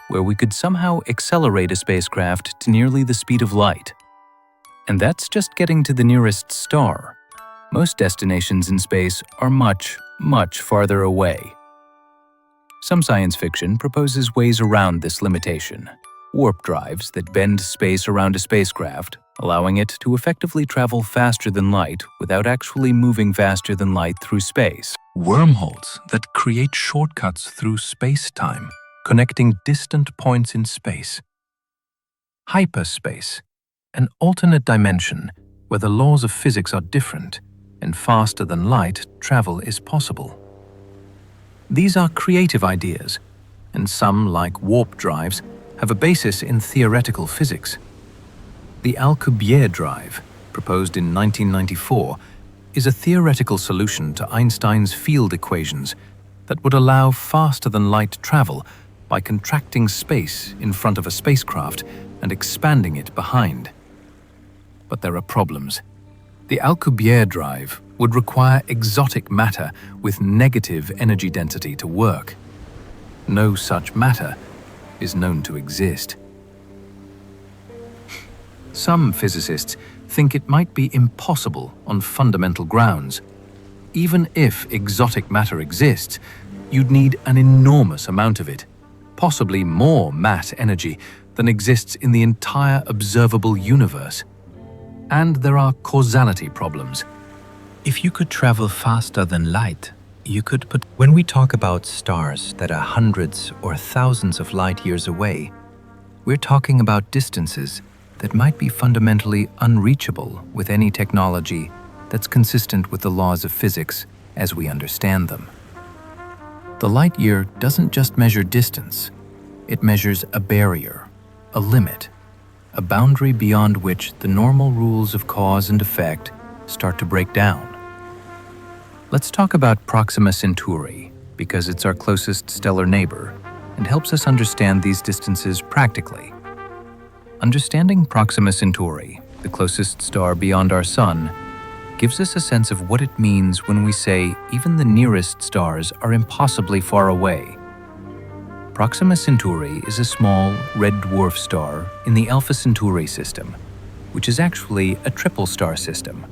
where we could somehow accelerate a spacecraft to nearly the speed of light. And that's just getting to the nearest star. Most destinations in space are much, much farther away. Some science fiction proposes ways around this limitation. Warp drives that bend space around a spacecraft, allowing it to effectively travel faster than light without actually moving faster than light through space. Wormholes that create shortcuts through space-time, connecting distant points in space. Hyperspace, an alternate dimension where the laws of physics are different and faster than light travel is possible. These are creative ideas, and some, like warp drives, have a basis in theoretical physics. The Alcubierre drive, proposed in 1994, is a theoretical solution to Einstein's field equations that would allow faster-than-light travel by contracting space in front of a spacecraft and expanding it behind. But there are problems. The Alcubierre drive would require exotic matter with negative energy density to work. No such matter is known to exist. Some physicists think it might be impossible on fundamental grounds. Even if exotic matter exists, you'd need an enormous amount of it, possibly more mass energy than exists in the entire observable universe. And there are causality problems. If you could travel faster than light, you could put... When we talk about stars that are hundreds or thousands of light years away, we're talking about distances that might be fundamentally unreachable with any technology that's consistent with the laws of physics as we understand them. The light year doesn't just measure distance, it measures a barrier, a limit, a boundary beyond which the normal rules of cause and effect start to break down. Let's talk about Proxima Centauri, because it's our closest stellar neighbor and helps us understand these distances practically. Understanding Proxima Centauri, the closest star beyond our Sun, gives us a sense of what it means when we say even the nearest stars are impossibly far away. Proxima Centauri is a small red dwarf star in the Alpha Centauri system, which is actually a triple star system.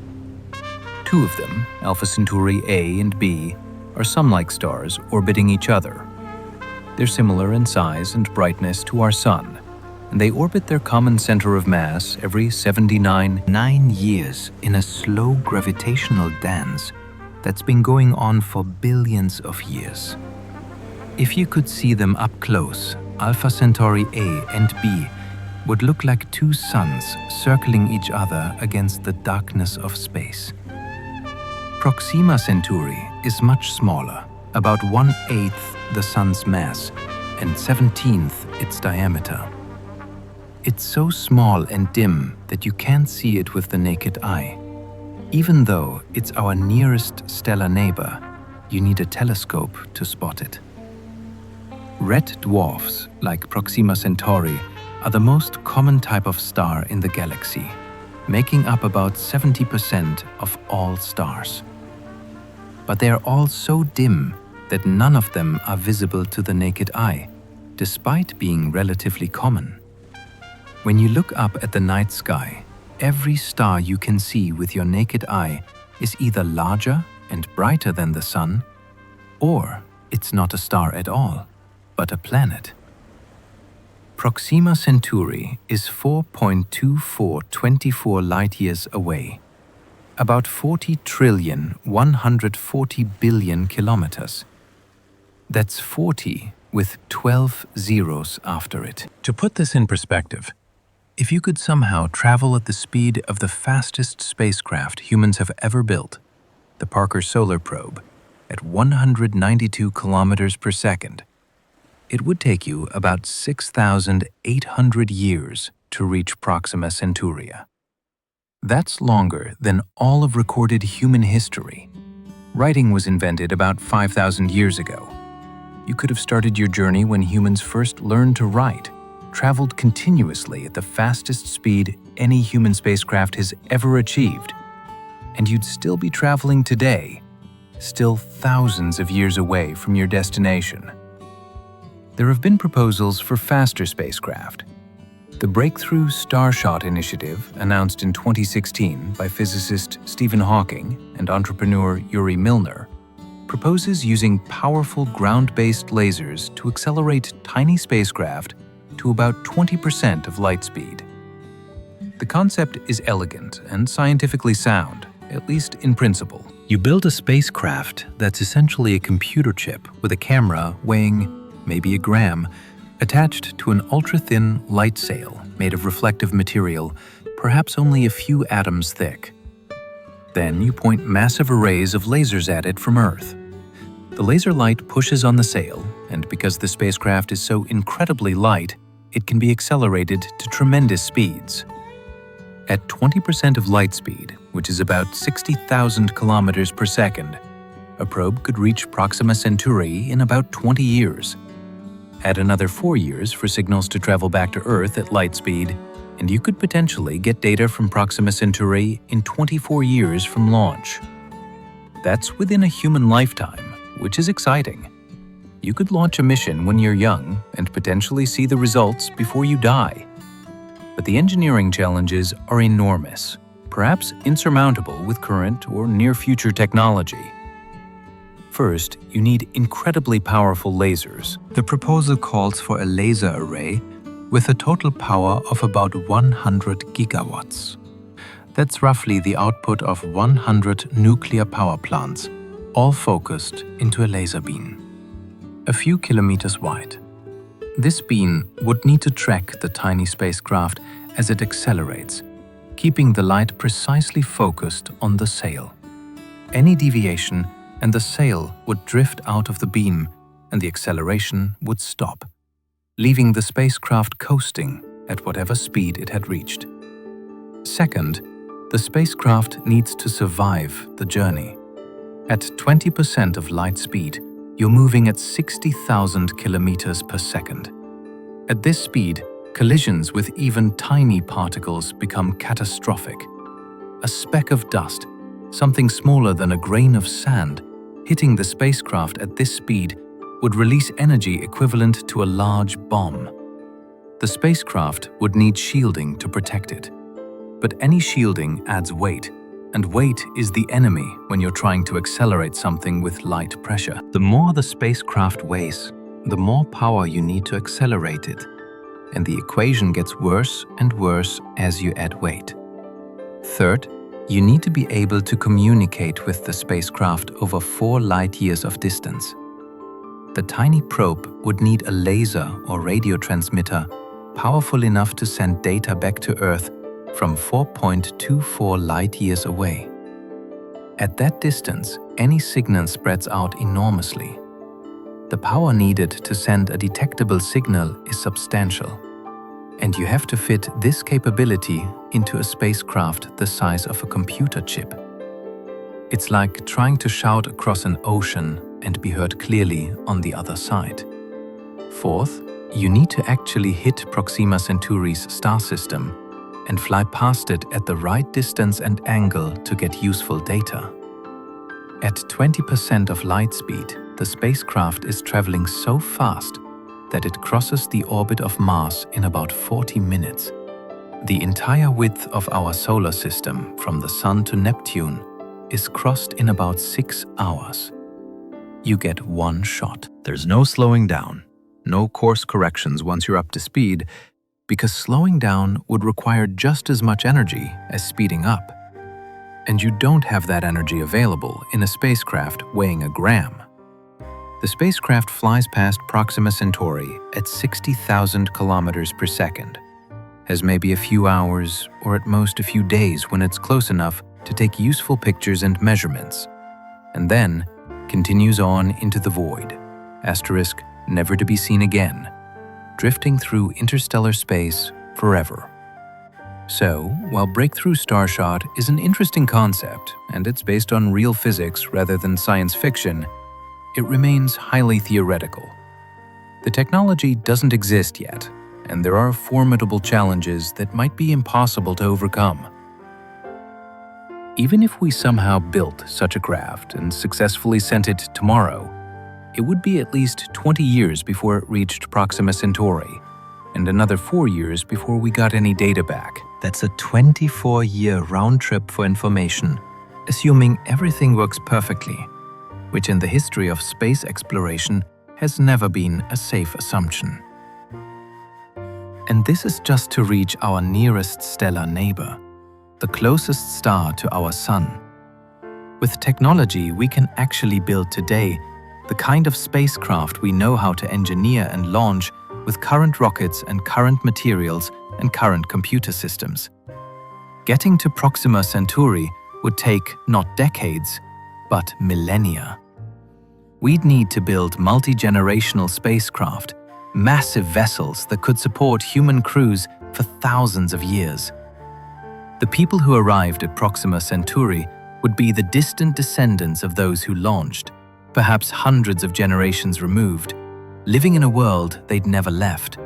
Two of them, Alpha Centauri A and B, are Sun-like stars orbiting each other. They're similar in size and brightness to our Sun, and they orbit their common center of mass every 79 years in a slow gravitational dance that's been going on for billions of years. If you could see them up close, Alpha Centauri A and B would look like two suns circling each other against the darkness of space. Proxima Centauri is much smaller, about 1/8 the Sun's mass and 1/17 its diameter. It's so small and dim that you can't see it with the naked eye. Even though it's our nearest stellar neighbor, you need a telescope to spot it. Red dwarfs, like Proxima Centauri, are the most common type of star in the galaxy, making up about 70% of all stars. but they are all so dim that none of them are visible to the naked eye, despite being relatively common. When you look up at the night sky, every star you can see with your naked eye is either larger and brighter than the Sun, or it's not a star at all, but a planet. Proxima Centauri is 4.2424 light-years away, about 40,140,000,000,000 kilometers. That's 40 with 12 zeros after it. To put this in perspective, if you could somehow travel at the speed of the fastest spacecraft humans have ever built, the Parker Solar Probe, at 192 kilometers per second, it would take you about 6,800 years to reach Proxima Centauri. That's longer than all of recorded human history. Writing was invented about 5,000 years ago. You could have started your journey when humans first learned to write, traveled continuously at the fastest speed any human spacecraft has ever achieved, and you'd still be traveling today, still thousands of years away from your destination. There have been proposals for faster spacecraft. The Breakthrough Starshot initiative, announced in 2016 by physicist Stephen Hawking and entrepreneur Yuri Milner, proposes using powerful ground-based lasers to accelerate tiny spacecraft to about 20% of light speed. The concept is elegant and scientifically sound, at least in principle. You build a spacecraft that's essentially a computer chip with a camera weighing maybe a gram, attached to an ultra-thin light sail made of reflective material, perhaps only a few atoms thick. Then you point massive arrays of lasers at it from Earth. The laser light pushes on the sail, and because the spacecraft is so incredibly light, it can be accelerated to tremendous speeds. At 20% of light speed, which is about 60,000 kilometers per second, a probe could reach Proxima Centauri in about 20 years. Add another 4 years for signals to travel back to Earth at light speed, and you could potentially get data from Proxima Centauri in 24 years from launch. That's within a human lifetime, which is exciting. You could launch a mission when you're young and potentially see the results before you die. But the engineering challenges are enormous, perhaps insurmountable with current or near-future technology. First, you need incredibly powerful lasers. The proposal calls for a laser array with a total power of about 100 gigawatts. That's roughly the output of 100 nuclear power plants, all focused into a laser beam, a few kilometers wide. This beam would need to track the tiny spacecraft as it accelerates, keeping the light precisely focused on the sail. Any deviation and the sail would drift out of the beam and the acceleration would stop, leaving the spacecraft coasting at whatever speed it had reached. Second, the spacecraft needs to survive the journey. At 20% of light speed, you're moving at 60,000 kilometers per second. At this speed, collisions with even tiny particles become catastrophic. A speck of dust, something smaller than a grain of sand, hitting the spacecraft at this speed would release energy equivalent to a large bomb. The spacecraft would need shielding to protect it. But any shielding adds weight, and weight is the enemy when you're trying to accelerate something with light pressure. The more the spacecraft weighs, the more power you need to accelerate it, and the equation gets worse and worse as you add weight. Third, you need to be able to communicate with the spacecraft over 4 light-years of distance. The tiny probe would need a laser or radio transmitter powerful enough to send data back to Earth from 4.24 light-years away. At that distance, any signal spreads out enormously. The power needed to send a detectable signal is substantial, and you have to fit this capability into a spacecraft the size of a computer chip. It's like trying to shout across an ocean and be heard clearly on the other side. Fourth, you need to actually hit Proxima Centauri's star system and fly past it at the right distance and angle to get useful data. At 20% of light speed, the spacecraft is traveling so fast that it crosses the orbit of Mars in about 40 minutes. The entire width of our solar system, from the Sun to Neptune, is crossed in about 6 hours. You get one shot. There's no slowing down, no course corrections once you're up to speed, because slowing down would require just as much energy as speeding up. And you don't have that energy available in a spacecraft weighing a gram. The spacecraft flies past Proxima Centauri at 60,000 kilometers per second, has maybe a few hours or at most a few days when it's close enough to take useful pictures and measurements, and then continues on into the void, asterisk, never to be seen again, drifting through interstellar space forever. So, while breakthrough starshot is an interesting concept and it's based on real physics rather than science fiction, it remains highly theoretical. The technology doesn't exist yet, and there are formidable challenges that might be impossible to overcome. Even if we somehow built such a craft and successfully sent it tomorrow, it would be at least 20 years before it reached Proxima Centauri, and another 4 years before we got any data back. That's a 24-year round trip for information, assuming everything works perfectly, which in the history of space exploration has never been a safe assumption. And this is just to reach our nearest stellar neighbor, the closest star to our Sun. With technology we can actually build today the kind of spacecraft we know how to engineer and launch with current rockets and current materials and current computer systems. Getting to Proxima Centauri would take not decades, but millennia. We'd need to build multi-generational spacecraft, massive vessels that could support human crews for thousands of years. The people who arrived at Proxima Centauri would be the distant descendants of those who launched, perhaps hundreds of generations removed, living in a world they'd never left,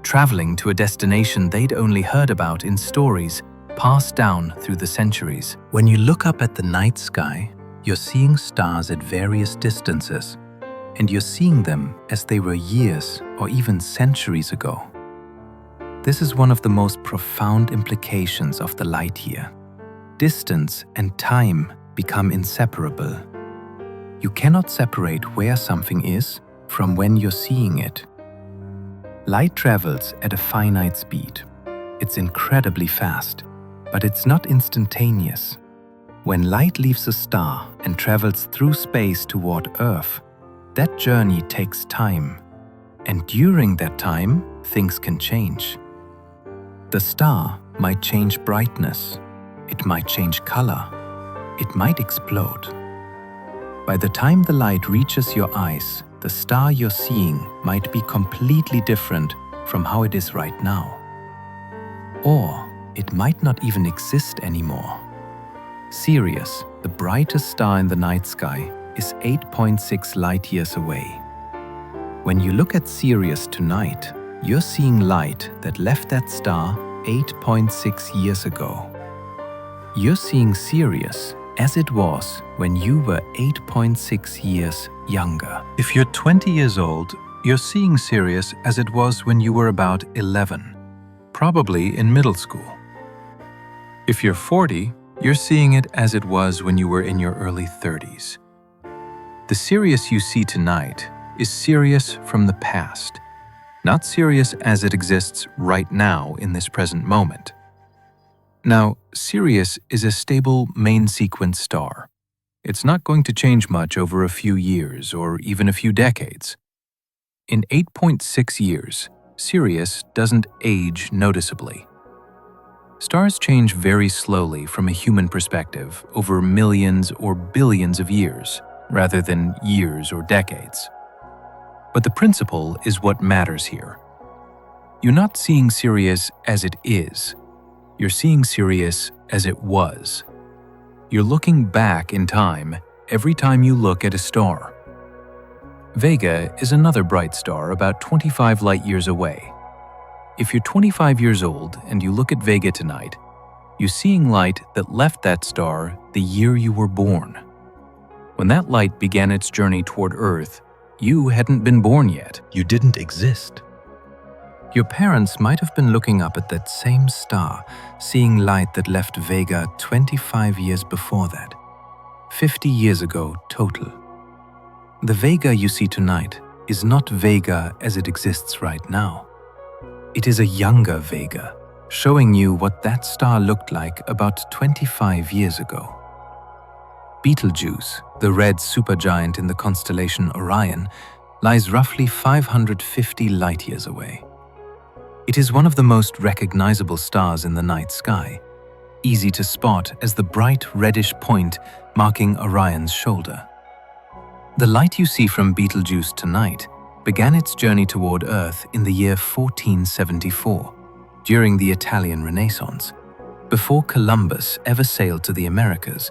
traveling to a destination they'd only heard about in stories passed down through the centuries. When you look up at the night sky, you're seeing stars at various distances, and you're seeing them as they were years or even centuries ago. This is one of the most profound implications of the light year. Distance and time become inseparable. You cannot separate where something is from when you're seeing it. Light travels at a finite speed. It's incredibly fast, but it's not instantaneous. When light leaves a star and travels through space toward Earth, that journey takes time, and during that time, things can change. The star might change brightness, it might change color, it might explode. By the time the light reaches your eyes, the star you're seeing might be completely different from how it is right now. Or it might not even exist anymore. Sirius, the brightest star in the night sky, is 8.6 light years away. When you look at Sirius tonight, you're seeing light that left that star 8.6 years ago. You're seeing Sirius as it was when you were 8.6 years younger. If you're 20 years old, you're seeing Sirius as it was when you were about 11, probably in middle school. If you're 40, you're seeing it as it was when you were in your early 30s. The Sirius you see tonight is Sirius from the past, not Sirius as it exists right now in this present moment. Now, Sirius is a stable main sequence star. It's not going to change much over a few years or even a few decades. In 8.6 years, Sirius doesn't age noticeably. Stars change very slowly from a human perspective over millions or billions of years, rather than years or decades. But the principle is what matters here. You're not seeing Sirius as it is. You're seeing Sirius as it was. You're looking back in time every time you look at a star. Vega is another bright star about 25 light-years away. If you're 25 years old and you look at Vega tonight, you're seeing light that left that star the year you were born. When that light began its journey toward Earth, you hadn't been born yet. You didn't exist. Your parents might have been looking up at that same star, seeing light that left Vega 25 years before that. 50 years ago total. The Vega you see tonight is not Vega as it exists right now. It is a younger Vega, showing you what that star looked like about 25 years ago. Betelgeuse, the red supergiant in the constellation Orion, lies roughly 550 light-years away. It is one of the most recognizable stars in the night sky, easy to spot as the bright reddish point marking Orion's shoulder. The light you see from Betelgeuse tonight began its journey toward Earth in the year 1474, during the Italian Renaissance, before Columbus ever sailed to the Americas,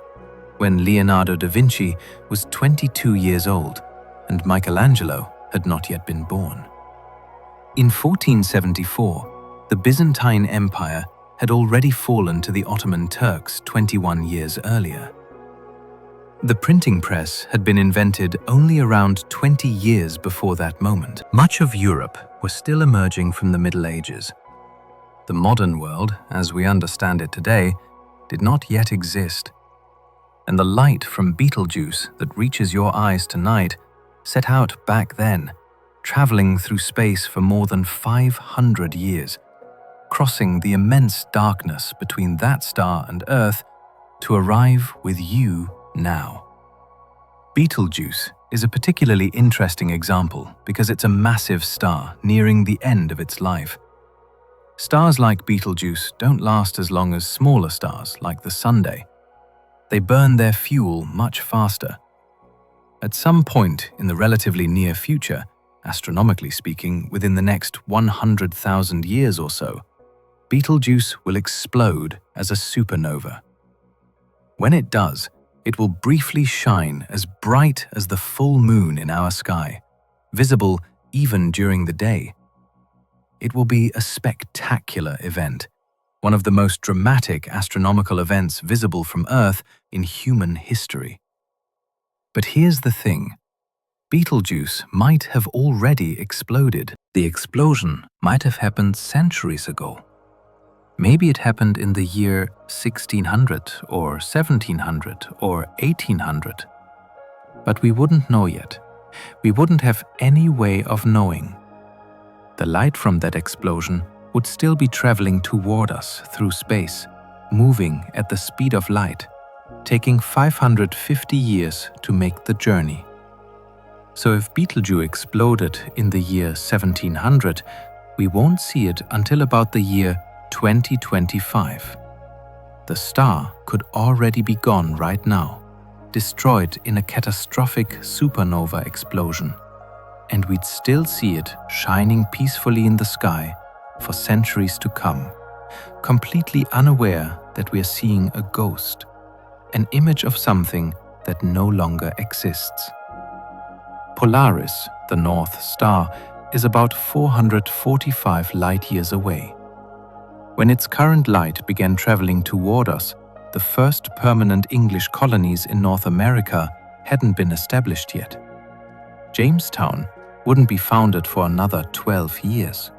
when Leonardo da Vinci was 22 years old and Michelangelo had not yet been born. In 1474, the Byzantine Empire had already fallen to the Ottoman Turks 21 years earlier. The printing press had been invented only around 20 years before that moment. Much of Europe was still emerging from the Middle Ages. The modern world, as we understand it today, did not yet exist. And the light from Betelgeuse that reaches your eyes tonight set out back then, traveling through space for more than 500 years, crossing the immense darkness between that star and Earth to arrive with you now. Betelgeuse is a particularly interesting example because it's a massive star nearing the end of its life. Stars like Betelgeuse don't last as long as smaller stars like the Sunday. They burn their fuel much faster. At some point in the relatively near future, astronomically speaking, within the next 100,000 years or so, Betelgeuse will explode as a supernova. When it does, it will briefly shine as bright as the full moon in our sky, visible even during the day. It will be a spectacular event, one of the most dramatic astronomical events visible from Earth in human history. But here's the thing. Betelgeuse might have already exploded. The explosion might have happened centuries ago. Maybe it happened in the year 1600 or 1700 or 1800. But we wouldn't know yet. We wouldn't have any way of knowing. The light from that explosion would still be traveling toward us through space, moving at the speed of light, taking 550 years to make the journey. So if Betelgeuse exploded in the year 1700, we won't see it until about the year 2025. The star could already be gone right now, destroyed in a catastrophic supernova explosion, and we'd still see it shining peacefully in the sky for centuries to come, completely unaware that we are seeing a ghost, an image of something that no longer exists. Polaris, the North Star, is about 445 light-years away. When its current light began traveling toward us, the first permanent English colonies in North America hadn't been established yet. Jamestown wouldn't be founded for another 12 years.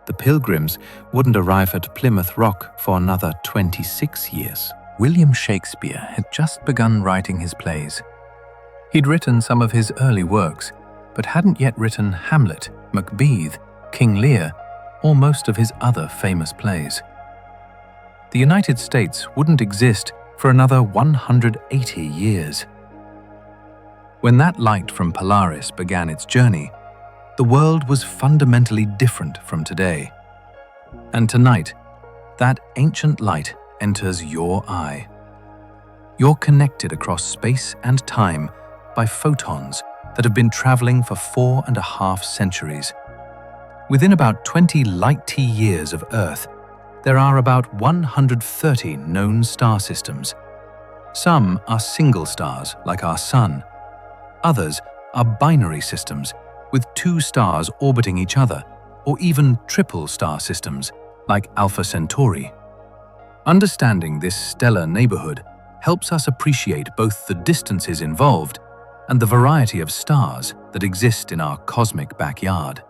The Pilgrims wouldn't arrive at Plymouth Rock for another 26 years. William Shakespeare had just begun writing his plays. He'd written some of his early works, but hadn't yet written Hamlet, Macbeth, King Lear, or most of his other famous plays. The United States wouldn't exist for another 180 years. When that light from Polaris began its journey, the world was fundamentally different from today. And tonight, that ancient light enters your eye. You're connected across space and time by photons that have been traveling for 4.5 centuries. Within about 20 light-years of Earth, there are about 130 known star systems. Some are single stars, like our Sun. Others are binary systems, with 2 stars orbiting each other, or even triple star systems, like Alpha Centauri. Understanding this stellar neighborhood helps us appreciate both the distances involved and the variety of stars that exist in our cosmic backyard.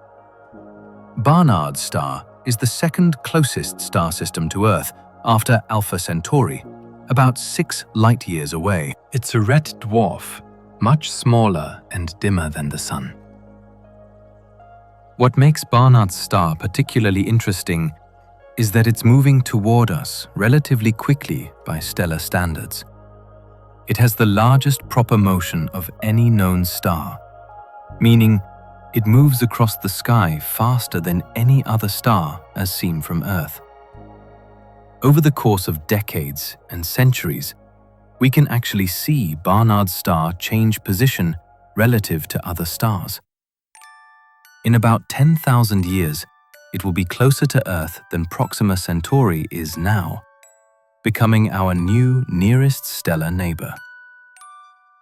Barnard's star is the second closest star system to Earth after Alpha Centauri, about 6 light-years away. It's a red dwarf, much smaller and dimmer than the Sun. What makes Barnard's star particularly interesting is that it's moving toward us relatively quickly by stellar standards. It has the largest proper motion of any known star, meaning it moves across the sky faster than any other star as seen from Earth. Over the course of decades and centuries, we can actually see Barnard's star change position relative to other stars. In about 10,000 years, it will be closer to Earth than Proxima Centauri is now, becoming our new nearest stellar neighbor.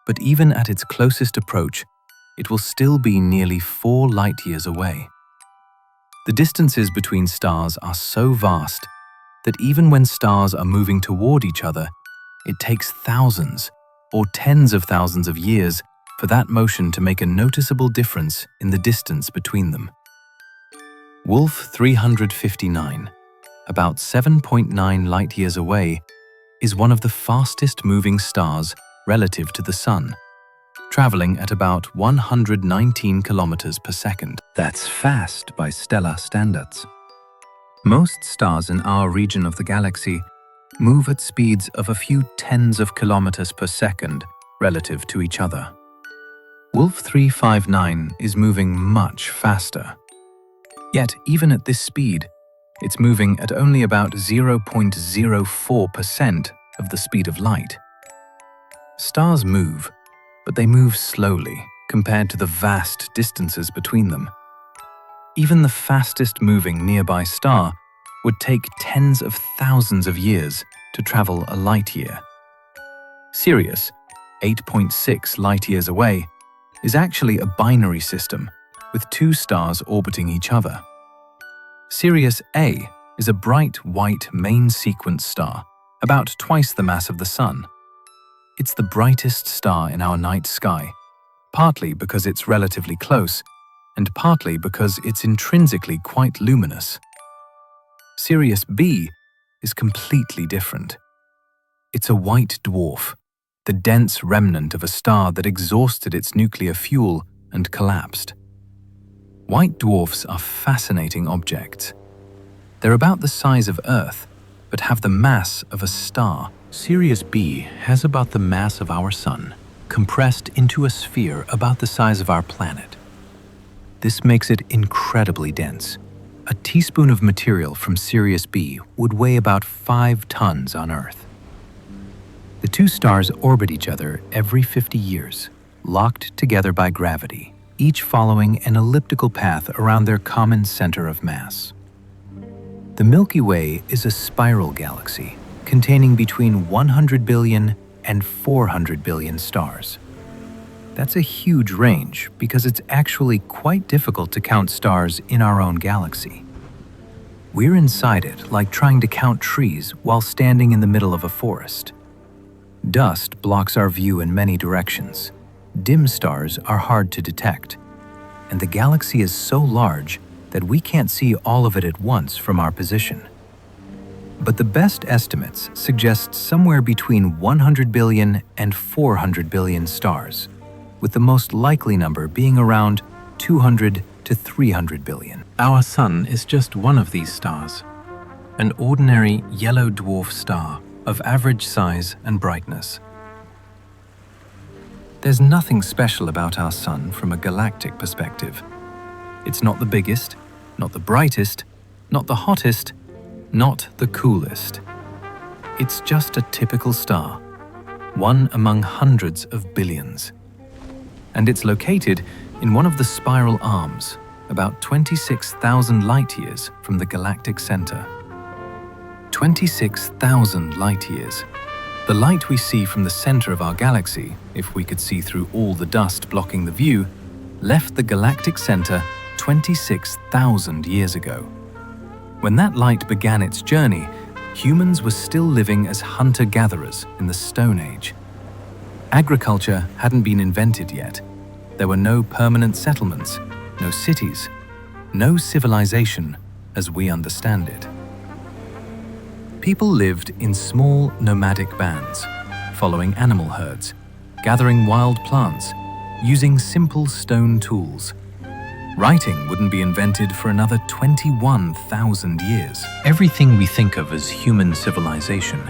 But even at its closest approach, it will still be nearly 4 light-years away. The distances between stars are so vast that even when stars are moving toward each other, it takes thousands or tens of thousands of years for that motion to make a noticeable difference in the distance between them. Wolf 359, about 7.9 light-years away, is one of the fastest moving stars relative to the Sun, traveling at about 119 kilometers per second. That's fast by stellar standards. Most stars in our region of the galaxy move at speeds of a few tens of kilometers per second relative to each other. Wolf 359 is moving much faster. Yet, even at this speed, it's moving at only about 0.04% of the speed of light. Stars move, but they move slowly compared to the vast distances between them. Even the fastest moving nearby star would take tens of thousands of years to travel a light-year. Sirius, 8.6 light-years away, is actually a binary system with 2 stars orbiting each other. Sirius A is a bright white main sequence star, about twice the mass of the Sun. It's the brightest star in our night sky, partly because it's relatively close, and partly because it's intrinsically quite luminous. Sirius B is completely different. It's a white dwarf, the dense remnant of a star that exhausted its nuclear fuel and collapsed. White dwarfs are fascinating objects. They're about the size of Earth, but have the mass of a star. Sirius B has about the mass of our Sun, compressed into a sphere about the size of our planet. This makes it incredibly dense. A teaspoon of material from Sirius B would weigh about 5 tons on Earth. The 2 stars orbit each other every 50 years, locked together by gravity, each following an elliptical path around their common center of mass. The Milky Way is a spiral galaxy containing between 100 billion and 400 billion stars. That's a huge range because it's actually quite difficult to count stars in our own galaxy. We're inside it like trying to count trees while standing in the middle of a forest. Dust blocks our view in many directions. Dim stars are hard to detect, and the galaxy is so large that we can't see all of it at once from our position. But the best estimates suggest somewhere between 100 billion and 400 billion stars, with the most likely number being around 200 to 300 billion. Our Sun is just one of these stars, an ordinary yellow dwarf star of average size and brightness. There's nothing special about our Sun from a galactic perspective. It's not the biggest, not the brightest, not the hottest, not the coolest. It's just a typical star, one among hundreds of billions. And it's located in one of the spiral arms, about 26,000 light-years from the galactic center. 26,000 light-years. The light we see from the center of our galaxy, if we could see through all the dust blocking the view, left the galactic center 26,000 years ago. When that light began its journey, humans were still living as hunter-gatherers in the Stone Age. Agriculture hadn't been invented yet. There were no permanent settlements, no cities, no civilization as we understand it. People lived in small nomadic bands, following animal herds, gathering wild plants, using simple stone tools. Writing wouldn't be invented for another 21,000 years. Everything we think of as human civilization,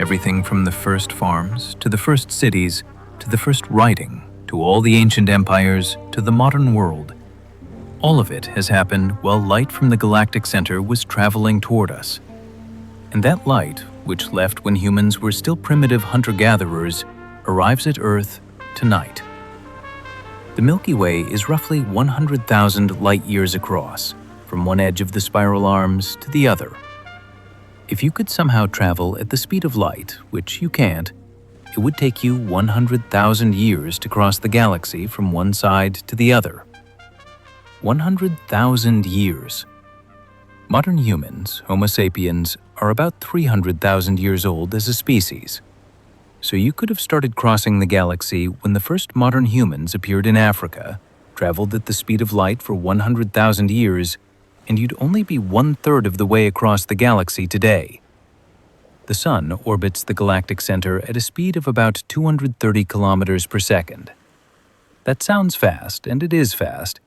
everything from the first farms to the first cities to the first writing to all the ancient empires to the modern world, all of it has happened while light from the galactic center was traveling toward us. And that light, which left when humans were still primitive hunter-gatherers, arrives at Earth tonight. The Milky Way is roughly 100,000 light-years across, from one edge of the spiral arms to the other. If you could somehow travel at the speed of light, which you can't, it would take you 100,000 years to cross the galaxy from one side to the other. 100,000 years. Modern humans, Homo sapiens, are about 300,000 years old as a species. So you could have started crossing the galaxy when the first modern humans appeared in Africa, traveled at the speed of light for 100,000 years, and you'd only be 1/3 of the way across the galaxy today. The Sun orbits the galactic center at a speed of about 230 kilometers per second. That sounds fast, and it is fast.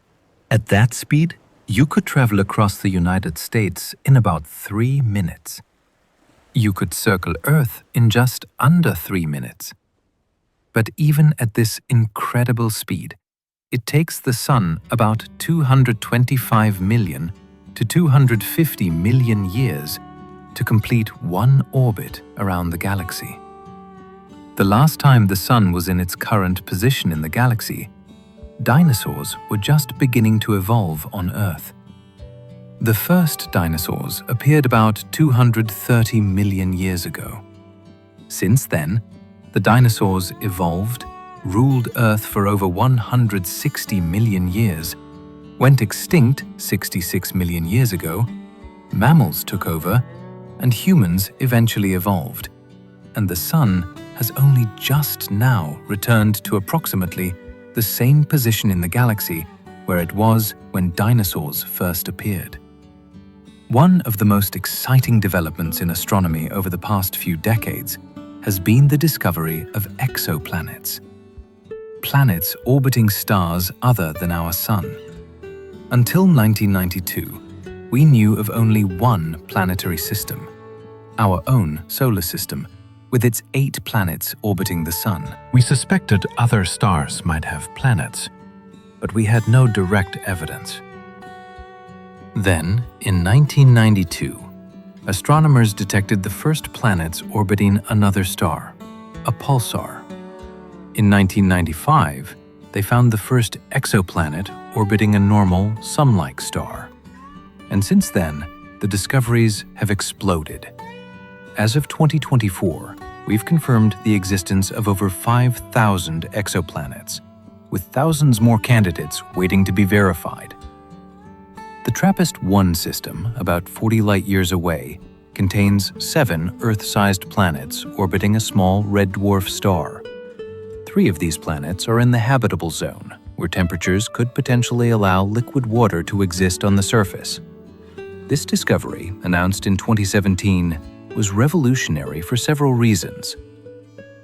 At that speed, you could travel across the United States in about 3 minutes. You could circle Earth in just under 3 minutes. But even at this incredible speed, it takes the Sun about 225 million to 250 million years to complete one orbit around the galaxy. The last time the Sun was in its current position in the galaxy, dinosaurs were just beginning to evolve on Earth. The first dinosaurs appeared about 230 million years ago. Since then, the dinosaurs evolved, ruled Earth for over 160 million years, went extinct 66 million years ago, mammals took over, and humans eventually evolved. And the Sun has only just now returned to approximately the same position in the galaxy where it was when dinosaurs first appeared. One of the most exciting developments in astronomy over the past few decades has been the discovery of exoplanets. Planets orbiting stars other than our Sun. Until 1992, we knew of only one planetary system, our own solar system, with its 8 planets orbiting the Sun. We suspected other stars might have planets, but we had no direct evidence. Then, in 1992, astronomers detected the first planets orbiting another star, a pulsar. In 1995, they found the first exoplanet orbiting a normal, Sun-like star. And since then, the discoveries have exploded. As of 2024, we've confirmed the existence of over 5,000 exoplanets, with thousands more candidates waiting to be verified. The TRAPPIST-1 system, about 40 light-years away, contains 7 Earth-sized planets orbiting a small red dwarf star. 3 of these planets are in the habitable zone, where temperatures could potentially allow liquid water to exist on the surface. This discovery, announced in 2017, was revolutionary for several reasons.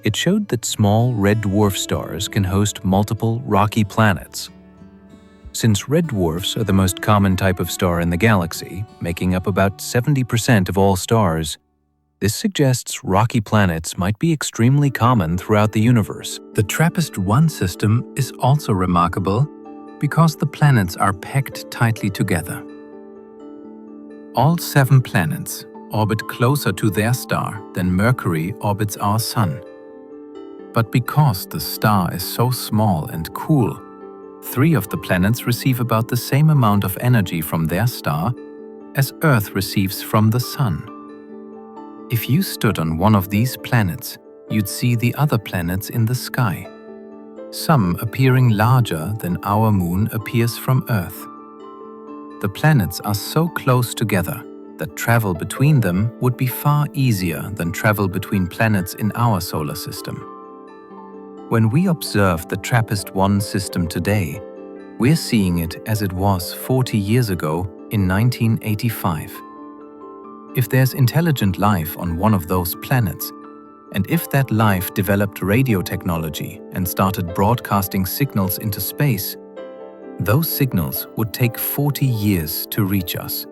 It showed that small red dwarf stars can host multiple rocky planets. Since red dwarfs are the most common type of star in the galaxy, making up about 70% of all stars, this suggests rocky planets might be extremely common throughout the universe. The TRAPPIST-1 system is also remarkable because the planets are packed tightly together. All 7 planets orbit closer to their star than Mercury orbits our Sun. But because the star is so small and cool, 3 of the planets receive about the same amount of energy from their star as Earth receives from the Sun. If you stood on one of these planets, you'd see the other planets in the sky, some appearing larger than our Moon appears from Earth. The planets are so close together that travel between them would be far easier than travel between planets in our solar system. When we observe the TRAPPIST-1 system today, we're seeing it as it was 40 years ago in 1985. If there's intelligent life on one of those planets, and if that life developed radio technology and started broadcasting signals into space, those signals would take 40 years to reach us.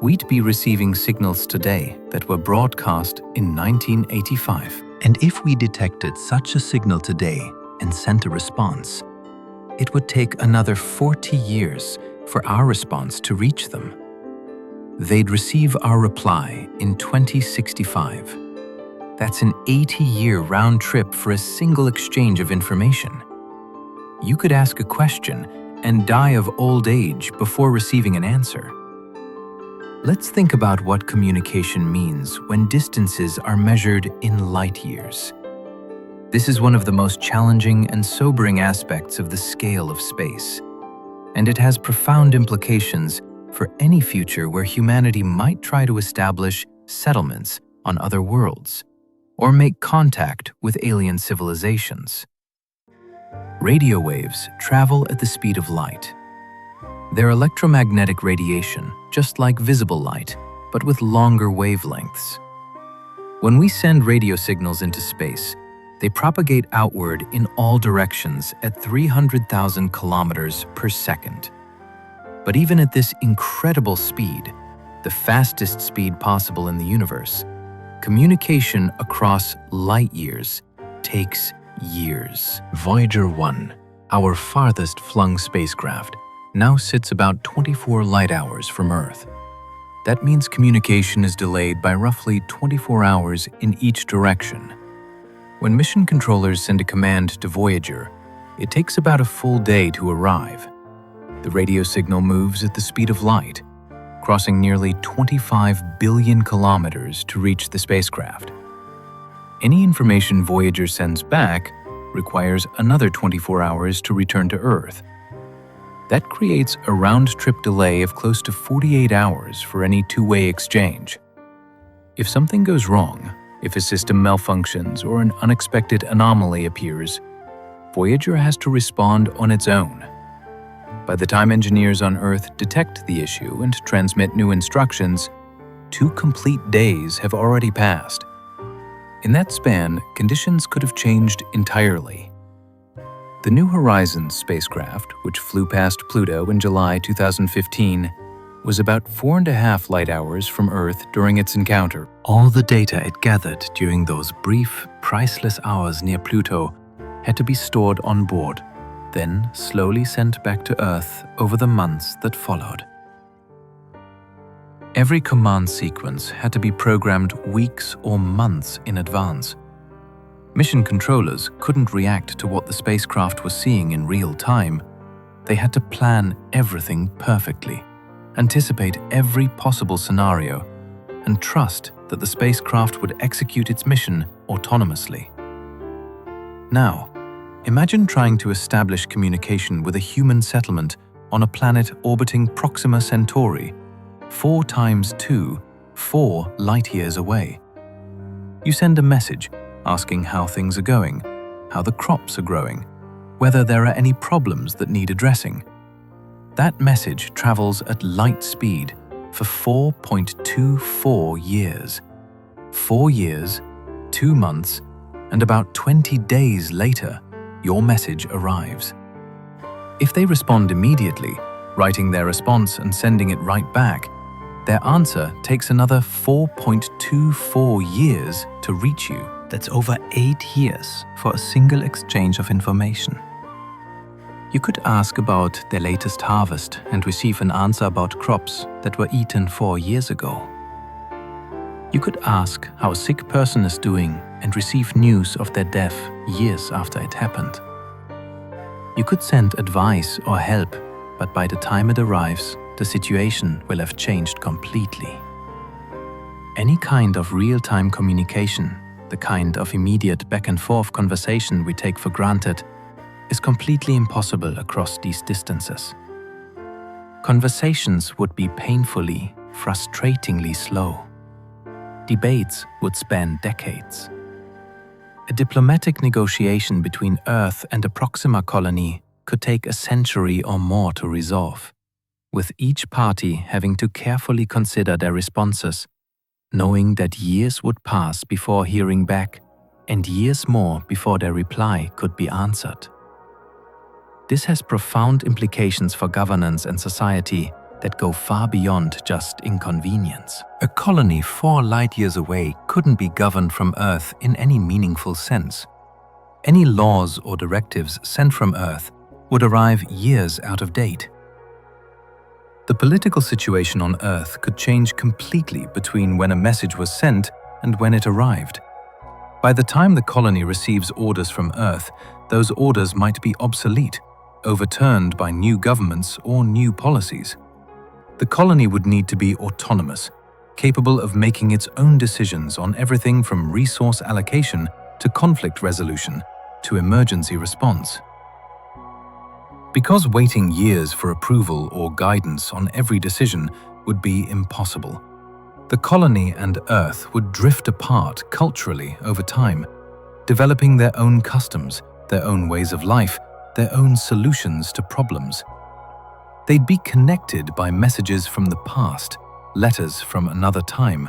We'd be receiving signals today that were broadcast in 1985. And if we detected such a signal today and sent a response, it would take another 40 years for our response to reach them. They'd receive our reply in 2065. That's an 80-year round trip for a single exchange of information. You could ask a question and die of old age before receiving an answer. Let's think about what communication means when distances are measured in light years. This is one of the most challenging and sobering aspects of the scale of space, and it has profound implications for any future where humanity might try to establish settlements on other worlds or make contact with alien civilizations. Radio waves travel at the speed of light. They're electromagnetic radiation, just like visible light, but with longer wavelengths. When we send radio signals into space, they propagate outward in all directions at 300,000 kilometers per second. But even at this incredible speed, the fastest speed possible in the universe, communication across light years takes years. Voyager 1, our farthest flung spacecraft, now sits about 24 light hours from Earth. That means communication is delayed by roughly 24 hours in each direction. When mission controllers send a command to Voyager, it takes about a full day to arrive. The radio signal moves at the speed of light, crossing nearly 25 billion kilometers to reach the spacecraft. Any information Voyager sends back requires another 24 hours to return to Earth. That creates a round-trip delay of close to 48 hours for any two-way exchange. If something goes wrong, if a system malfunctions or an unexpected anomaly appears, Voyager has to respond on its own. By the time engineers on Earth detect the issue and transmit new instructions, 2 complete days have already passed. In that span, conditions could have changed entirely. The New Horizons spacecraft, which flew past Pluto in July 2015, was about 4.5 light hours from Earth during its encounter. All the data it gathered during those brief, priceless hours near Pluto had to be stored on board, then slowly sent back to Earth over the months that followed. Every command sequence had to be programmed weeks or months in advance. Mission controllers couldn't react to what the spacecraft was seeing in real time. They had to plan everything perfectly, anticipate every possible scenario, and trust that the spacecraft would execute its mission autonomously. Now, imagine trying to establish communication with a human settlement on a planet orbiting Proxima Centauri, 4 times 2, 4 light-years away. You send a message asking how things are going, how the crops are growing, whether there are any problems that need addressing. That message travels at light speed for 4.24 years. 4 years, 2 months, and about 20 days later, your message arrives. If they respond immediately, writing their response and sending it right back, their answer takes another 4.24 years to reach you. That's over 8 years for a single exchange of information. You could ask about their latest harvest and receive an answer about crops that were eaten 4 years ago. You could ask how a sick person is doing and receive news of their death years after it happened. You could send advice or help, but by the time it arrives, the situation will have changed completely. Any kind of real-time communication, the kind of immediate back-and-forth conversation we take for granted, is completely impossible across these distances. Conversations would be painfully, frustratingly slow. Debates would span decades. A diplomatic negotiation between Earth and a Proxima colony could take a century or more to resolve, with each party having to carefully consider their responses, knowing that years would pass before hearing back and years more before their reply could be answered. This has profound implications for governance and society that go far beyond just inconvenience. A colony 4 light-years away couldn't be governed from Earth in any meaningful sense. Any laws or directives sent from Earth would arrive years out of date. The political situation on Earth could change completely between when a message was sent and when it arrived. By the time the colony receives orders from Earth, those orders might be obsolete, overturned by new governments or new policies. The colony would need to be autonomous, capable of making its own decisions on everything from resource allocation to conflict resolution to emergency response. Because waiting years for approval or guidance on every decision would be impossible, the colony and Earth would drift apart culturally over time, developing their own customs, their own ways of life, their own solutions to problems. They'd be connected by messages from the past, letters from another time,